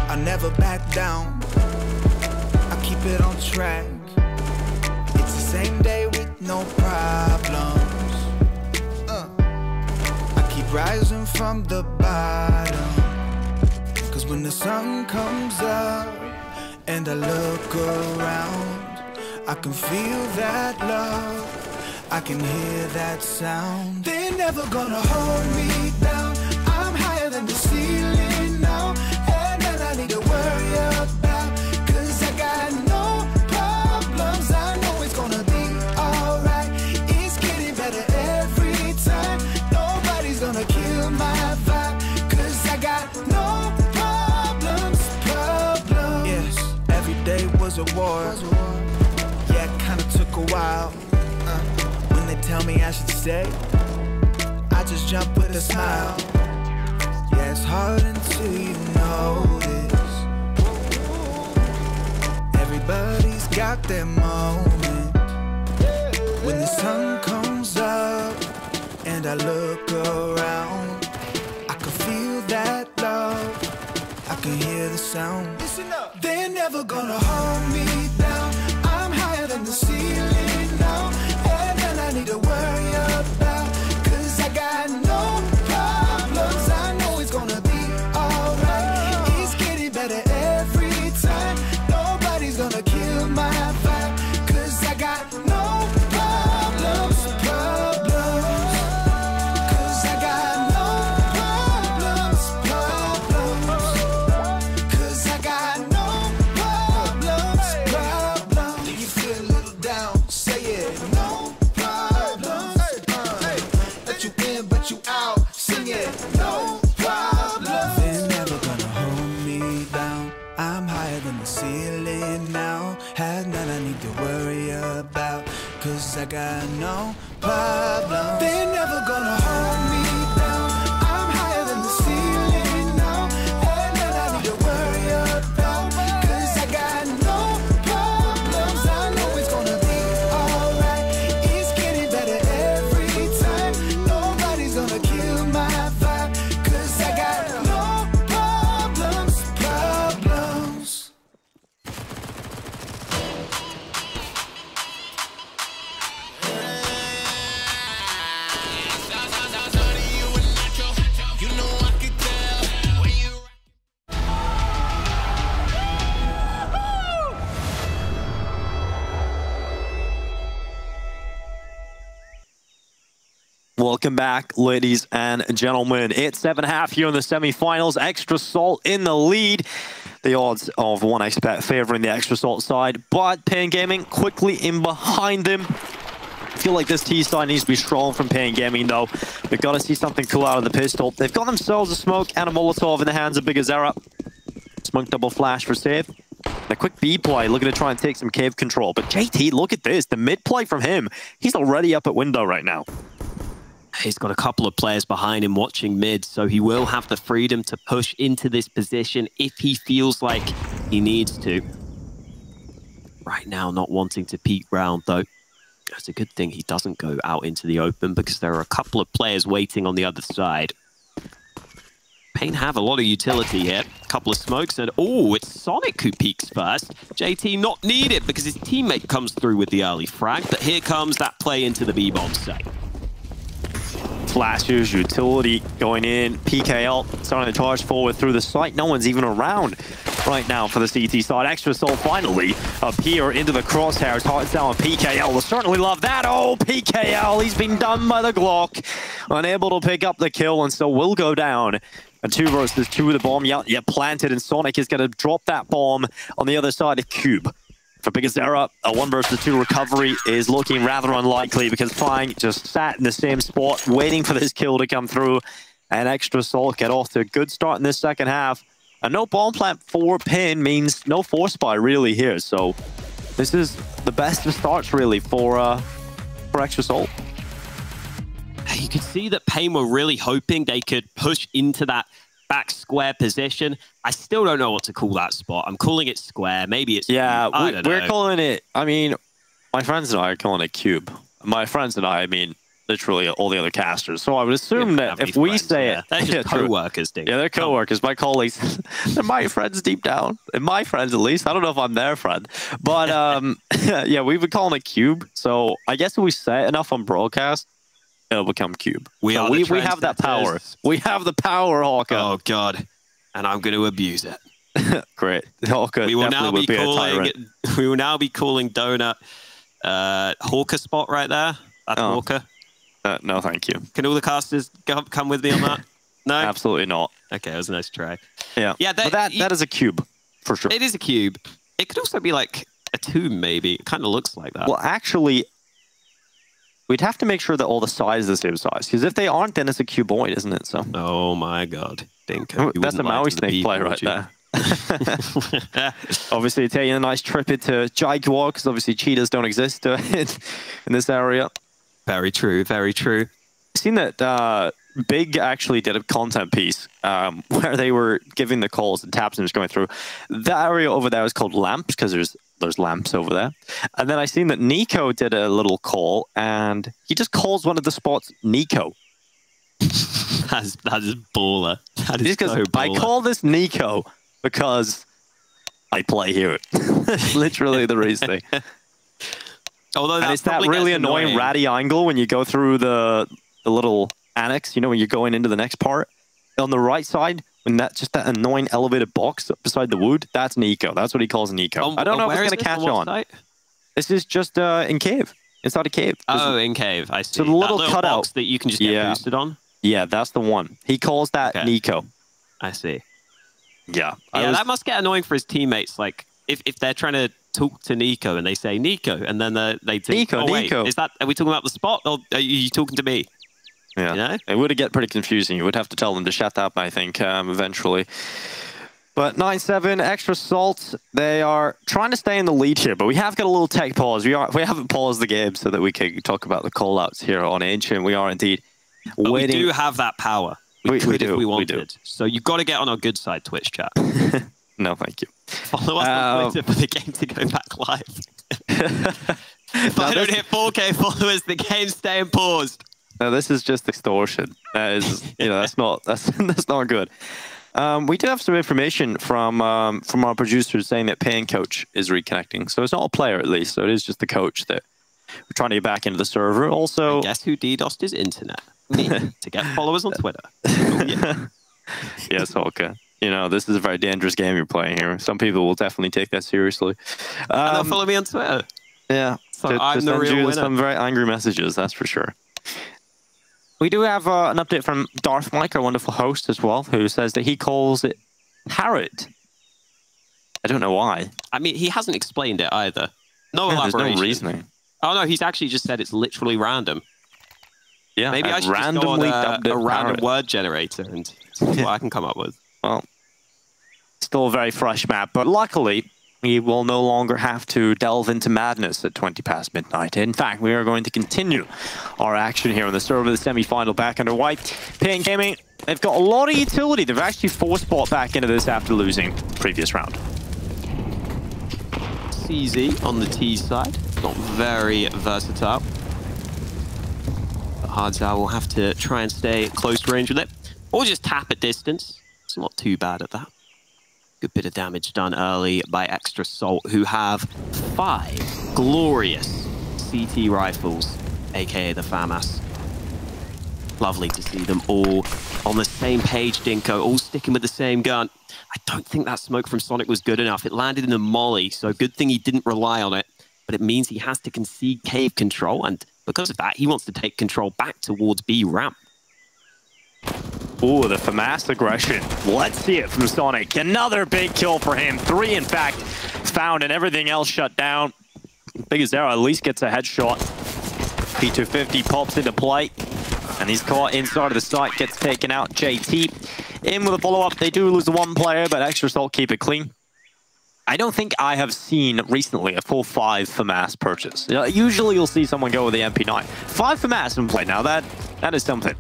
I never back down. I keep it on track. It's the same day with no problems. I keep rising from the bottom. 'Cause when the sun comes up and I look around, I can feel that love, I can hear that sound. They're never gonna hold me down. I'm higher than the ceiling now, and then I need to worry about, 'cause I got no problems. I know it's gonna be alright. It's getting better every time. Nobody's gonna kill my vibe, 'cause I got no problems. Yes, every day was a war. Yeah, it kinda took a while. When they tell me I should stay, I just jump with a smile. Yeah, it's hard until you notice. Everybody's got their moment. When the sun comes up and I look around, I can feel that love, I can hear the sound. Listen up. They're never gonna hold me down. I'm higher than the ceiling now, and then I need to worry about, 'cause I got no problems. I know it's gonna be alright. It's getting better every time. Nobody's gonna kill my vibe, 'cause I got no problems. 'Cause I got no problems. 'Cause I got no problems. Do you feel a little down? I got no problem. They're never gonna hold me down. I'm higher than the ceiling now. And nothing to worry about, 'cause I got no problems. I know it's gonna be alright. It's getting better every time. Nobody's gonna kill my vibe, 'cause I got no problems. Welcome back, ladies and gentlemen. It's 7.5 here in the semifinals. Extra Salt in the lead. The odds of 1x bet favoring the Extra Salt side, but paiN Gaming quickly in behind them. I feel like this T side needs to be strong from paiN Gaming, though. We've got to see something cool out of the pistol. They've got themselves a smoke and a Molotov in the hands of Big Azera. Smoke double flash for save. A quick B play, looking to try and take some cave control. But JT, look at this. The mid play from him. He's already up at window right now. He's got a couple of players behind him watching mid, so he will have the freedom to push into this position if he feels like he needs to. Right now, not wanting to peek round, though. It's a good thing he doesn't go out into the open because there are a couple of players waiting on the other side. paiN have a lot of utility here. A couple of smokes, and oh, it's Sonic who peeks first. JT not needed because his teammate comes through with the early frag, but here comes that play into the B-bomb site. Flashes, utility going in. PKL starting to charge forward through the site. No one's even around right now for the CT side. Extra Soul finally up here into the crosshairs. Hearts down with PKL. We'll certainly love that. Oh, PKL, he's been done by the Glock. Unable to pick up the kill, and so will go down. And 2 versus 2 with the bomb. Yeah, planted, and Sonic is going to drop that bomb on the other side of Cube. For Big Azera, a 1 versus 2 recovery is looking rather unlikely because Flying just sat in the same spot waiting for this kill to come through. And Extra Salt get off to a good start in this second half. And no bomb plant for paiN means no force buy really here. So this is the best of starts really for Extra Salt. You could see that paiN were really hoping they could push into that back square position. I still don't know what to call that spot. I'm calling it square. Maybe it's... Yeah, we're know. calling it... I mean, my friends and I are calling it cube. My friends and I mean literally all the other casters. So I would assume that if we say it... They're just co-workers, dude. Yeah, they're co-workers. My colleagues. They're my friends deep down. And my friends, at least. I don't know if I'm their friend. But, yeah, we've been calling it cube. So I guess if we say it enough on broadcast, it'll become cube. We have that power. We have the power, Hawker. Oh God, and I'm going to abuse it. Great, Hawker. We will now be calling Donut Hawker spot right there. That's Hawker. No, thank you. Can all the casters come with me on that? No, absolutely not. Okay, it was a nice try. Yeah, but that is a cube for sure. It is a cube. It could also be like a tomb, maybe. It kind of looks like that. Well, actually, we'd have to make sure that all the sides are the same size, because if they aren't, then it's a cuboid, isn't it? So. Oh my God, Dinko. That's a Maui Snake play right there. Obviously, taking a nice trip into Jaguar, because obviously cheetahs don't exist in this area. Very true, very true. I've seen that Big actually did a content piece where they were giving the calls and taps and just going through. That area over there is called lamps, because there's lamps over there. And then I seen that Nico did a little call, and he just calls one of the spots Nico. that is baller. That is so baller. I call this Nico because I play here. That's literally the reason. Although it's that really annoying ratty angle when you go through the little annex, you know, when you're going into the next part. On the right side, when that annoying elevated box beside the wood, that's Nico. That's what he calls Nico. I don't know if it's going to catch on. Site? This is just in cave. Inside a cave. In cave. I see. So the little cutout box that you can just get boosted on? Yeah, that's the one. He calls that Nico. I see. Yeah. Yeah, that must get annoying for his teammates. Like, if they're trying to talk to Nico and they say Nico, and then they think, Nico, wait, Nico. Are we talking about the spot, or are you talking to me? Yeah, you know? It would get pretty confusing. You would have to tell them to shut up, I think, eventually. But 9-7, extra salt. They are trying to stay in the lead here, but we have got a little tech pause. We haven't paused the game so that we can talk about the call-outs here on Ancient. We are indeed but waiting. We do have that power. We could if we wanted. So you've got to get on our good side, Twitch chat. No, thank you. Follow us on Twitter for the game to go back live. If I don't hit 4K followers, the game's staying paused. No, this is just extortion. That is, that's not good. We do have some information from our producers saying that paiN coach is reconnecting. So it's not a player, at least. So it is just the coach that we're trying to get back into the server. Also, and guess who DDoSed his internet? Me, to get followers on Twitter. Oh, yeah. Yes, okay. This is a very dangerous game you're playing here. Some people will definitely take that seriously. And they'll follow me on Twitter. Yeah. So I'm the real winner. Some very angry messages, that's for sure. We do have an update from Darth Mike, our wonderful host as well, who says that he calls it parrot. I don't know why. I mean, he hasn't explained it either. No elaboration. There's no reasoning. Oh, no, he's actually just said it's literally random. Yeah, maybe I should randomly just go on a random word generator and see what I can come up with. Well, still a very fresh map, but luckily, we will no longer have to delve into madness at 20 past midnight. In fact, we are going to continue our action here on the server of the semi-final back under white. paiN Gaming, they've got a lot of utility. They've actually forced bought back into this after losing previous round. CZ on the T side, not very versatile. But Hardzao will have to try and stay at close range with it, or just tap at distance. It's not too bad at that. Good bit of damage done early by Extra Salt, who have 5 glorious CT rifles, aka the FAMAS. Lovely to see them all on the same page, Dinko, all sticking with the same gun. I don't think that smoke from Sonic was good enough. It landed in the molly, so good thing he didn't rely on it. But it means he has to concede cave control, and because of that, he wants to take control back towards B ramp. Ooh, the FAMAS aggression. Let's see it from Sonic. Another big kill for him. 3, in fact, found, and everything else shut down. Biggest Arrow at least gets a headshot. P250 pops into play, and he's caught inside of the site, gets taken out. JT in with a follow-up. They do lose the 1 player, but Extra Salt keep it clean. I don't think I have seen recently a full 5 FAMAS purchase. Usually you'll see someone go with the MP9. 5 FAMAS in play. Now that is something.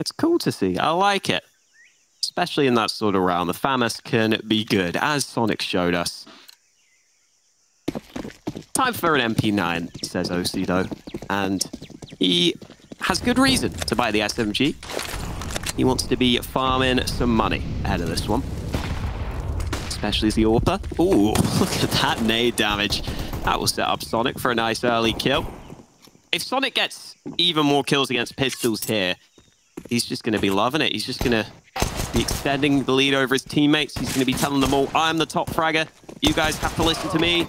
It's cool to see. I like it. Especially in that sort of round. The FAMAS can be good, as Sonic showed us. Time for an MP9, says OC though. And he has good reason to buy the SMG. He wants to be farming some money ahead of this one. Especially as the AWPer. Ooh, look at that nade damage. That will set up Sonic for a nice early kill. If Sonic gets even more kills against pistols here, he's just going to be loving it. He's just going to be extending the lead over his teammates. He's going to be telling them all, I'm the top fragger. You guys have to listen to me.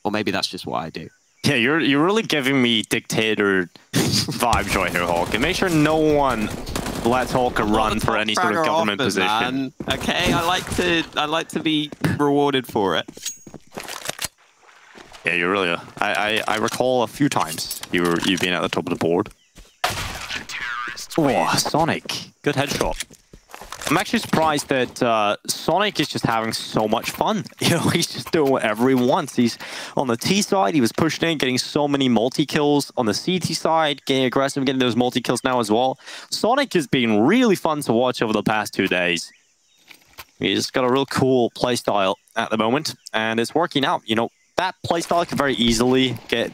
Or maybe that's just what I do. Yeah, you're really giving me dictator vibes right here, Hulk. And make sure no one lets Hulk run for any sort of government position. Man. Okay, I like to be rewarded for it. Yeah, you're really. I recall a few times you've been at the top of the board. Oh, Sonic, good headshot. I'm actually surprised that Sonic is just having so much fun. He's just doing whatever he wants. He's on the T side, he was pushed in, getting so many multi-kills. On the CT side, getting aggressive, getting those multi-kills now as well. Sonic has been really fun to watch over the past 2 days. He's got a real cool playstyle at the moment, and it's working out. That playstyle can very easily get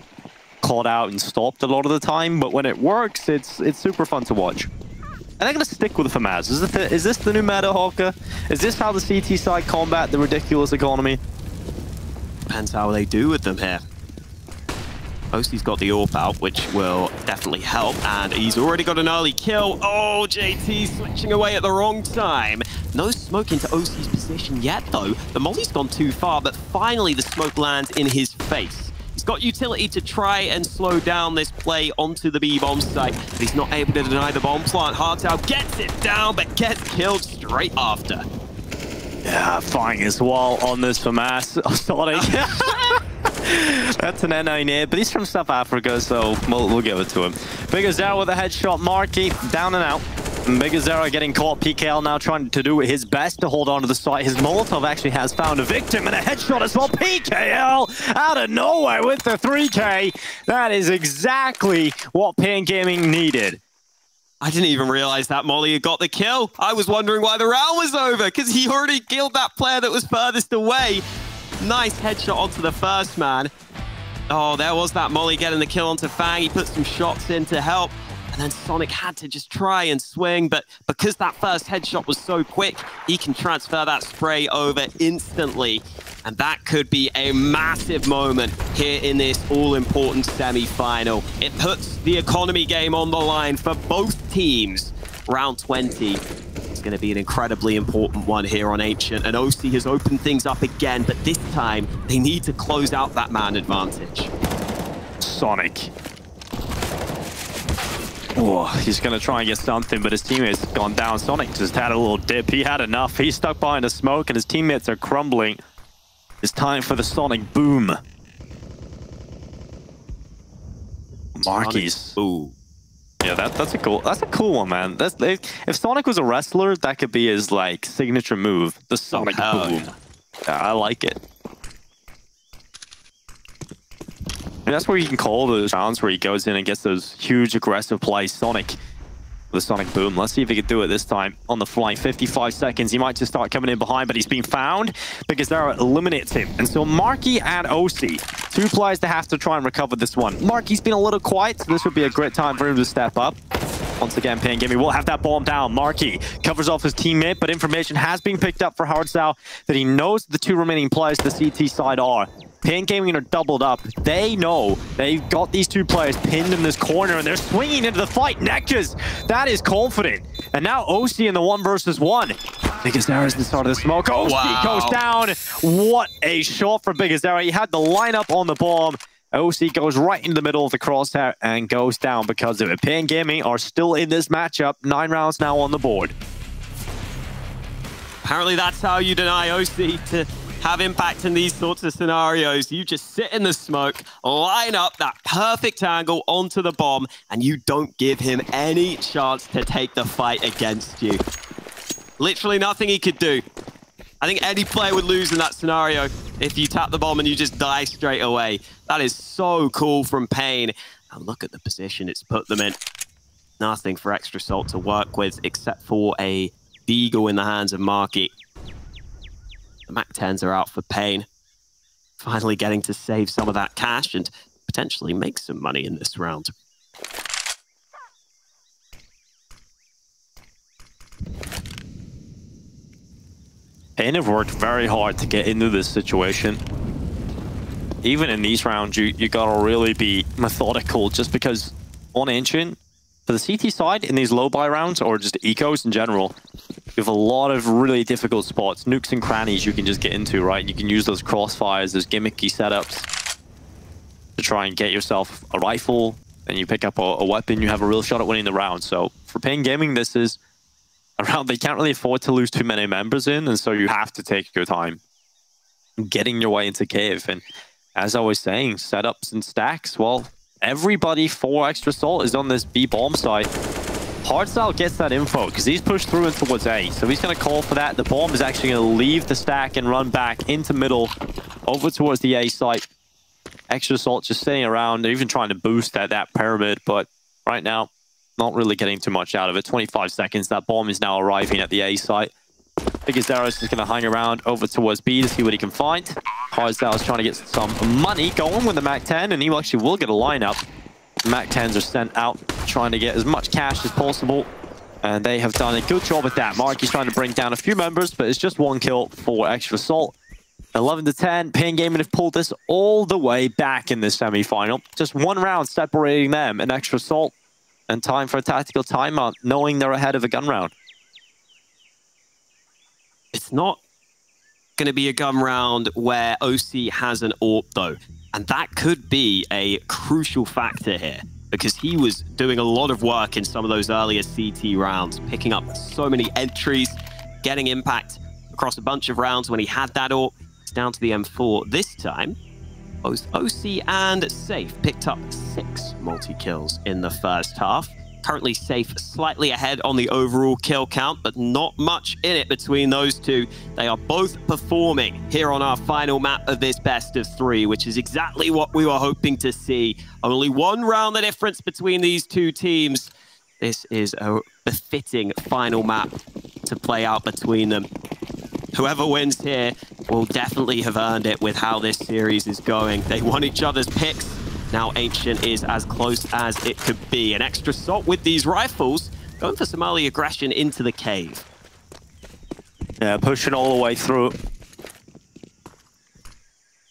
caught out and stopped a lot of the time, but when it works, it's super fun to watch. And they're going to stick with the FAMAS. Is this the new meta, Hawker? Is this how the CT side combat the ridiculous economy? Depends how they do with them here. Osty's got the AWP out, which will definitely help, and he's already got an early kill. Oh, JT switching away at the wrong time. No smoke into Osty's position yet, though. The molly's gone too far, but finally the smoke lands in his face. He's got utility to try and slow down this play onto the B-bomb site, but he's not able to deny the bomb plant. Hardzao gets it down, but gets killed straight after. Yeah, firing his wall on this FAMAS. Oh, Sonic. That's an N9 but he's from South Africa, so we'll give it to him. Figures out with a headshot. Marky down and out. Bigazera getting caught. PKL now trying to do his best to hold on to the site. His Molotov actually has found a victim and a headshot as well. PKL out of nowhere with the 3K. That is exactly what paiN Gaming needed. I didn't even realize that Molly had got the kill. I was wondering why the round was over, because he already killed that player that was furthest away. Nice headshot onto the first man. Oh, there was that Molly getting the kill onto Fang. He put some shots in to help. And then Sonic had to just try and swing, but because that first headshot was so quick, he can transfer that spray over instantly. And that could be a massive moment here in this all-important semi-final. It puts the economy game on the line for both teams. Round 20 is going to be an incredibly important one here on Ancient. And OC has opened things up again, but this time they need to close out that man advantage. Sonic. Oh, he's going to try and get something, but his teammates have gone down. Sonic just had a little dip. He had enough. He's stuck behind the smoke, and his teammates are crumbling. It's time for the Sonic boom. Marquis. Ooh. Yeah, that's a cool one, man. If Sonic was a wrestler, that could be his like signature move, the Sonic boom. Yeah, I like it. And that's where you can call those rounds where he goes in and gets those huge aggressive plays. Sonic, the Sonic boom. Let's see if he can do it this time on the fly. 55 seconds. He might just start coming in behind, but he's been found because Zara eliminates him. And so Marquis and OC, two players that have to try and recover this one. Marquis been a little quiet, so this would be a great time for him to step up. Once again, paiN Gaming will have that bomb down. Marquis covers off his teammate, but information has been picked up for Hardsau that he knows the two remaining players to the CT side are. paiN Gaming are doubled up. They know they've got these two players pinned in this corner, and they're swinging into the fight. Nekjas, that is confident. And now OC in the 1 versus 1. Bigazera's the start of the smoke. OC goes down. What a shot for Bigazera. He had the lineup on the bomb. OC goes right into the middle of the crosshair and goes down because of it. paiN Gaming are still in this matchup. 9 rounds now on the board. Apparently that's how you deny OC to have impact in these sorts of scenarios. You just sit in the smoke, line up that perfect angle onto the bomb, and you don't give him any chance to take the fight against you. Literally nothing he could do. I think any player would lose in that scenario if you tap the bomb and you just die straight away. That is so cool from paiN. And look at the position it's put them in. Nothing for Extra Salt to work with except for a Deagle in the hands of Marquis. The MAC-10s are out for paiN. Finally getting to save some of that cash and potentially make some money in this round. paiN have worked very hard to get into this situation. Even in these rounds, you gotta really be methodical, just because on Ancient, for the CT side, in these low buy rounds, or just ecos in general, you have a lot of really difficult spots, nooks and crannies you can just get into, right? You can use those crossfires, those gimmicky setups to try and get yourself a rifle, and you pick up a weapon, you have a real shot at winning the round. So for paiN Gaming, this is a round they can't really afford to lose too many members in, and so you have to take your time getting your way into cave. And as I was saying, setups and stacks, well, everybody for Extra Salt is on this B bomb side. Hardsau gets that info because he's pushed through into towards A, so he's going to call for that. The bomb is actually going to leave the stack and run back into middle over towards the A site. Extra Salt just sitting around. They're even trying to boost that pyramid, but right now, not really getting too much out of it. 25 seconds. That bomb is now arriving at the A site. Bigazera is just going to hang around over towards B to see what he can find. Hardsau is trying to get some money going with the MAC-10, and he actually will get a lineup. MAC-10s are sent out, trying to get as much cash as possible, and they have done a good job at that. Mark is trying to bring down a few members, but it's just 1 kill for Extra Salt. 11 to 10, paiN Gaming have pulled this all the way back in this semi-final. Just 1 round separating them and Extra Salt, and time for a tactical timeout, knowing they're ahead of a gun round. It's not going to be a gun round where OC has an AWP, though. And that could be a crucial factor here, because he was doing a lot of work in some of those earlier CT rounds, picking up so many entries, getting impact across a bunch of rounds when he had that AWP. It's down to the M4 this time. Both OC and Safe picked up 6 multi-kills in the first half. Currently Safe slightly ahead on the overall kill count, but not much in it between those two. They are both performing here on our final map of this best of three, which is exactly what we were hoping to see. Only one round the difference between these two teams. This is a befitting final map to play out between them. Whoever wins here will definitely have earned it with how this series is going. They won each other's picks. Now Ancient is as close as it could be. An extra assault with these rifles, going for some early aggression into the cave. Yeah, pushing all the way through.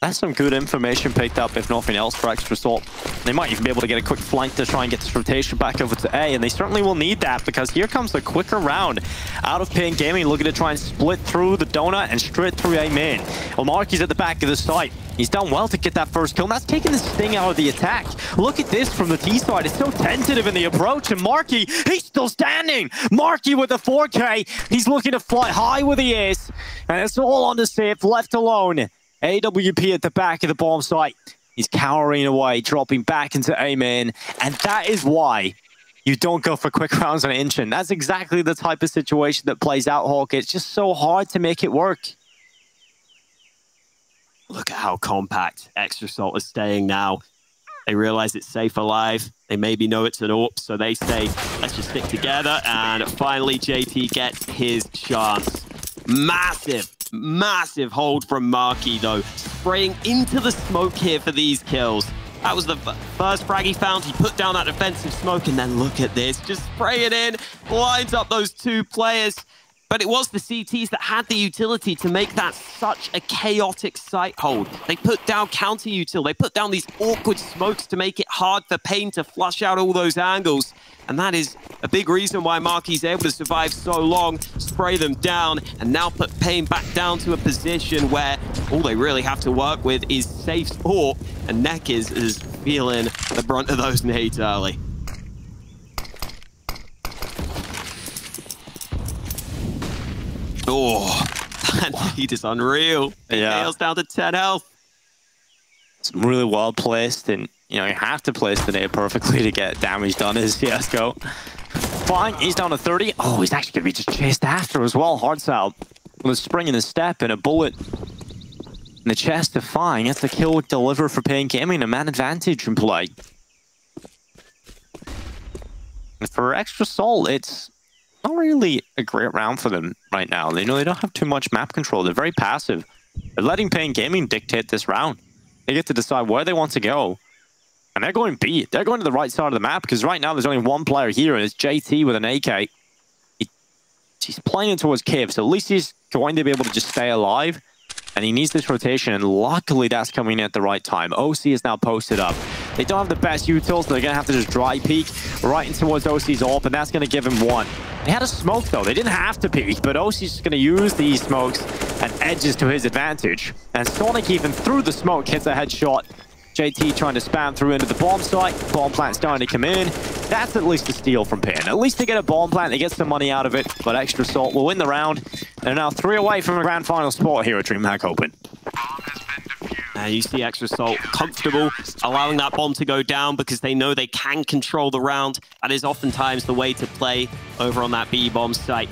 That's some good information picked up, if nothing else, for extra assault. They might even be able to get a quick flank to try and get this rotation back over to A, and they certainly will need that, because here comes a quicker round out of paiN Gaming, looking to try and split through the donut and straight through A main. Well, Marky's at the back of the site. He's done well to get that first kill, and that's taking the sting out of the attack. Look at this from the T side. It's so tentative in the approach, and Marky, he's still standing. Marky with the 4K. He's looking to fly high with the ace, and it's all on the Safe, left alone. AWP at the back of the bomb site. He's cowering away, dropping back into A main, and that is why you don't go for quick rounds on Ancient. That's exactly the type of situation that plays out, Hawk. It's just so hard to make it work. Look at how compact Extra Assault is staying now. They realize it's Safe alive. They maybe know it's an AWP, so they say, let's just stick together. And finally, JT gets his chance. Massive hold from Marky, though. Spraying into the smoke here for these kills. That was the first frag he found. He put down that defensive smoke, and then look at this. Just spray it in. Lines up those two players. But it was the CTs that had the utility to make that such a chaotic site hold. They put down counter-util. They put down these awkward smokes to make it hard for paiN to flush out all those angles. And that is a big reason why Marky's able to survive so long, spray them down, and now put paiN back down to a position where all they really have to work with is safe support, and Nekiz is feeling the brunt of those nades early. Oh, that nade is unreal. Yeah. Nails down to 10 health. It's really well placed, and you have to place the nade perfectly to get damage done as CSGO. Fine, he's down to 30. Oh, he's actually going to be just chased after as well. Hard out with a spring in the step and a bullet in the chest to Fine. That's the kill deliver for paiN Gaming, a man advantage in play. And for Extra Assault, it's not really a great round for them right now. They don't have too much map control. They're very passive. They're letting paiN Gaming dictate this round. They get to decide where they want to go. And they're going B. They're going to the right side of the map, because right now there's only one player here, and it's JT with an AK. He's playing towards cave, so at least he's going to be able to just stay alive. And he needs this rotation, and luckily that's coming in at the right time. OC is now posted up. They don't have the best utils, so they're going to have to just dry peek right in towards OC's AWP, and that's going to give him one. They had a smoke, though. They didn't have to peek, but OC's just going to use these smokes and edges to his advantage. And Sonic, even through the smoke, hits a headshot. JT trying to spam through into the bomb site. Bomb plant starting to come in. That's at least a steal from paiN. At least they get a bomb plant, they get some money out of it, but Extra Assault will win the round. They're now 3 away from a grand final spot here at DreamHack Open. You see Extra Assault comfortable, allowing that bomb to go down because they know they can control the round. That is oftentimes the way to play over on that B bomb site.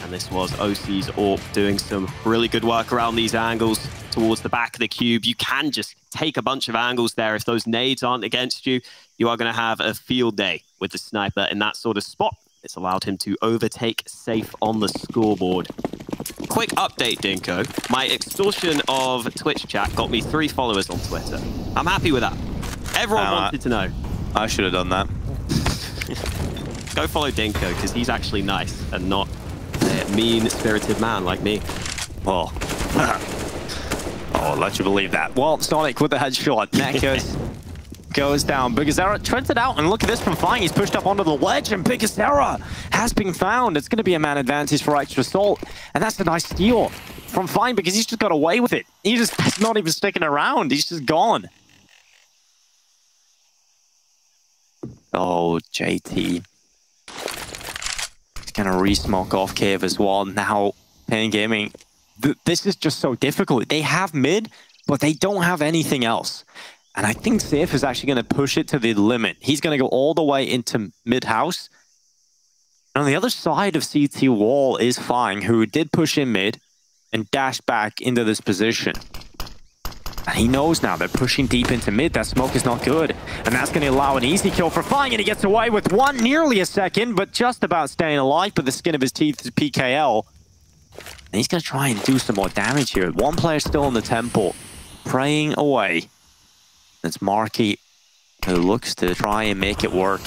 And this was OC's AWP doing some really good work around these angles towards the back of the cube. You can just take a bunch of angles there. If those nades aren't against you, you are going to have a field day with the sniper in that sort of spot. It's allowed him to overtake Safe on the scoreboard. Quick update, Dinko. My extortion of Twitch chat got me 3 followers on Twitter. I'm happy with that. Everyone wanted to know. I should have done that. Go follow Dinko, because he's actually nice and not a mean-spirited man like me. Well, I'll let you believe that. Well, Sonic with the headshot. Nekiz goes down. Bigazera treads it out, and look at this from Fine. He's pushed up onto the ledge, and Bigazera has been found. It's going to be a man advantage for Extra Assault, and that's a nice steal from Fine because he's just got away with it. He's not even sticking around. He's just gone. Oh, JT. He's going to re-smoke off cave as well. Now, paiN Gaming, this is just so difficult. They have mid, but they don't have anything else. And I think Sif is actually going to push it to the limit. He's going to go all the way into mid-house. And on the other side of CT wall is faiN, who did push in mid and dash back into this position. And he knows now they're pushing deep into mid. That smoke is not good. And that's going to allow an easy kill for faiN. And he gets away with one, nearly a second, but just about staying alive. But the skin of his teeth is PKL. And he's going to try and do some more damage here. One player still in the temple, praying away. It's Marky, who looks to try and make it work.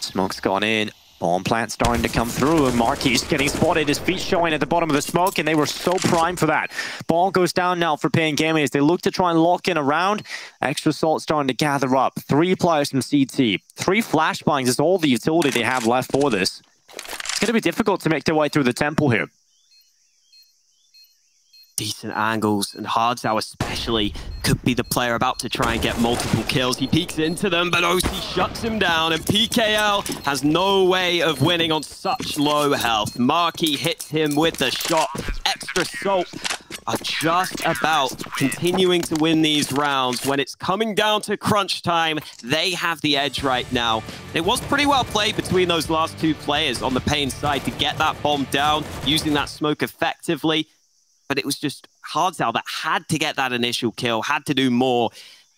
Smoke's gone in. Bomb plant starting to come through, and Marky's getting spotted. His feet showing at the bottom of the smoke, and they were so primed for that. Ball goes down now for paiN Gaming as they look to try and lock in a round. Extra Salt starting to gather up. 3 players from CT. 3 flashbangs is all the utility they have left for this. It's going to be difficult to make their way through the temple here. Decent angles, and Hardzao especially could be the player about to try and get multiple kills. He peeks into them, but OC shuts him down, and PKL has no way of winning on such low health. Marky hits him with the shot. Extra Salt are just about continuing to win these rounds. When it's coming down to crunch time, they have the edge right now. It was pretty well played between those last 2 players on the paiN side to get that bomb down, using that smoke effectively. But it was just Hardzao that had to get that initial kill, had to do more.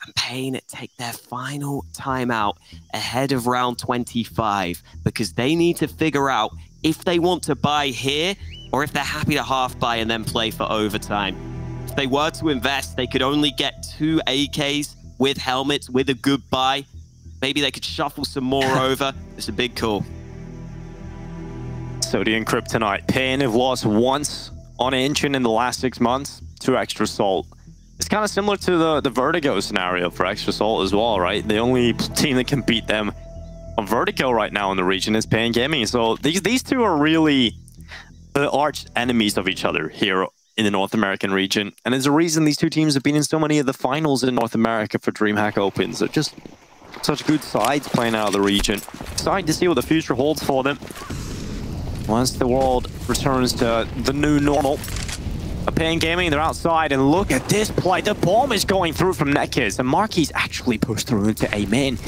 And paiN take their final timeout ahead of round 25 because they need to figure out if they want to buy here or if they're happy to half buy and then play for overtime. If they were to invest, they could only get 2 AKs with helmets, with a good buy. Maybe they could shuffle some more over. It's a big call. Sodium Kryptonite. paiN have lost once on Ancient in the last 6 months to Extra Salt. It's kind of similar to the Vertigo scenario for Extra Salt as well, right? The only team that can beat them on Vertigo right now in the region is paiN Gaming. So these two are really the arch enemies of each other here in the North American region. And there's a reason these two teams have been in so many of the finals in North America for DreamHack Opens. They're just such good sides playing out of the region. Excited to see what the future holds for them once the world returns to the new normal. paiN Gaming, they're outside, and look at this play. The bomb is going through from Nekiz, and Marky's actually pushed through into A main.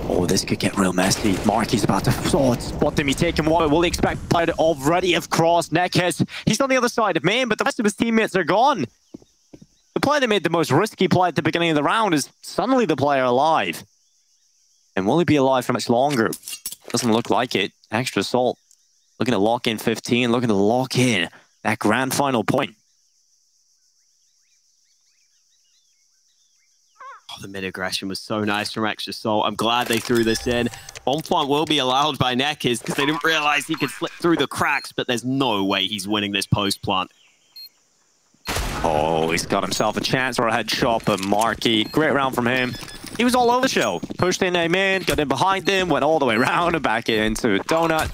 Oh, this could get real messy. Marky's about to spot them. He's taking water. Will he expect player to already have crossed Nekiz? He's on the other side of main, but the rest of his teammates are gone. The player that made the most risky play at the beginning of the round is suddenly the player alive. And will he be alive for much longer? Doesn't look like it. Extra Salt looking to lock in 15, looking to lock in that grand final point. Oh, the mid-aggression was so nice from Extra Salt. I'm glad they threw this in. Bomb plant will be allowed by Nekiz because they didn't realize he could slip through the cracks, but there's no way he's winning this post plant. Oh, he's got himself a chance for a headshot, but Marky, great round from him. He was all over the show. Pushed in A main, got in behind him, went all the way around and back into Donut.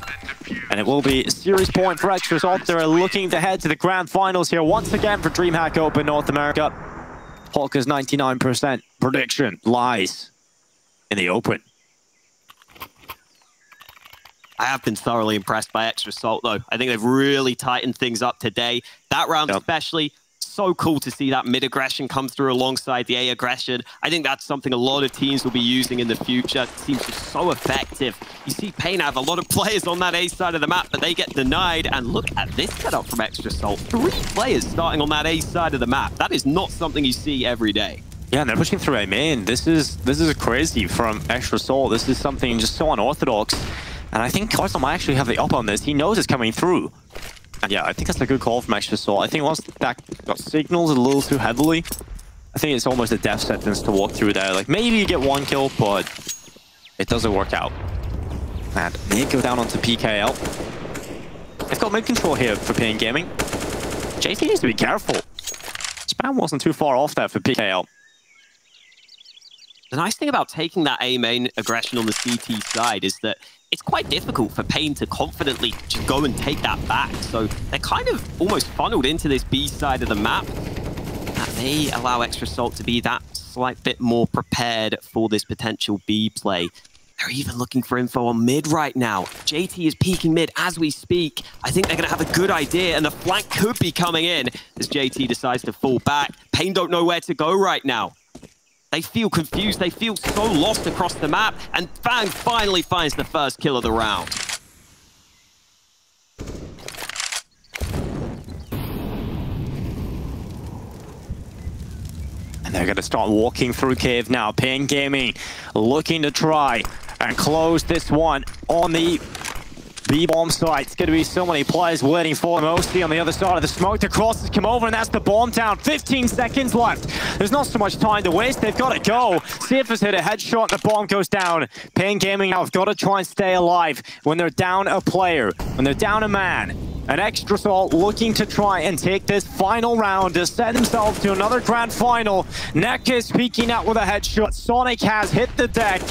And it will be a series point for Extra Salt. They're looking to head to the grand finals here once again for DreamHack Open North America. Polka's 99% prediction lies in the open. I have been thoroughly impressed by Extra Salt, though. I think they've really tightened things up today. That round especially, so cool to see that mid-aggression come through alongside the A-aggression. I think that's something a lot of teams will be using in the future. It seems just so effective. You see paiN have a lot of players on that A side of the map, but they get denied. And look at this setup from Extra Salt. 3 players starting on that A side of the map. That is not something you see every day. Yeah, and they're pushing through A main. This is crazy from Extra Salt. This is something just so unorthodox. And I think Carson might actually have the up on this. He knows it's coming through. And yeah, I think that's a good call from Extra Salt. I think once that got signals a little too heavily, I think it's almost a death sentence to walk through there. Like, maybe you get 1 kill, but it doesn't work out. And they go down onto PKL. They've got mid-control here for paiN Gaming. JT needs to be careful. Spam wasn't too far off there for PKL. The nice thing about taking that A main aggression on the CT side is that it's quite difficult for paiN to confidently just go and take that back. So they're kind of almost funneled into this B side of the map. That may allow Extra Salt to be that slight bit more prepared for this potential B play. They're even looking for info on mid right now. JT is peeking mid as we speak. I think they're going to have a good idea, and the flank could be coming in as JT decides to fall back. paiN don't know where to go right now. They feel confused. They feel so lost across the map. And Fang finally finds the first kill of the round. And they're going to start walking through cave now. paiN Gaming looking to try and close this one on the B-bomb site. It's going to be so many players waiting for him. OC on the other side of the smoke. The cross has come over, and that's the bomb down. 15 seconds left. There's not so much time to waste. They've got to go. CF has hit a headshot, and the bomb goes down. paiN Gaming now have got to try and stay alive when they're down a player, when they're down a man. An extra salt looking to try and take this final round to set himself to another grand final. Neck is peeking out with a headshot. Sonic has hit the deck.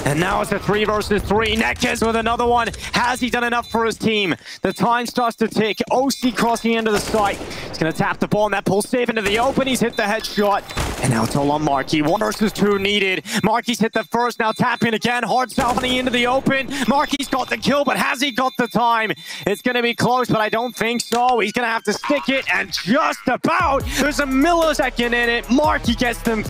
And now it's a 3 versus 3. Neckes with another one. Has he done enough for his team? The time starts to tick. OC crossing into the site. He's going to tap the ball, and that pulls safe into the open. He's hit the headshot. And now it's all on Marky. 1 versus 2 needed. Marky's hit the first. Now tapping again. Hard salving into the open. Marky's got the kill, but has he got the time? It's going to be close, but I don't think so. He's going to have to stick it, and just about. There's a millisecond in it. Marky gets them.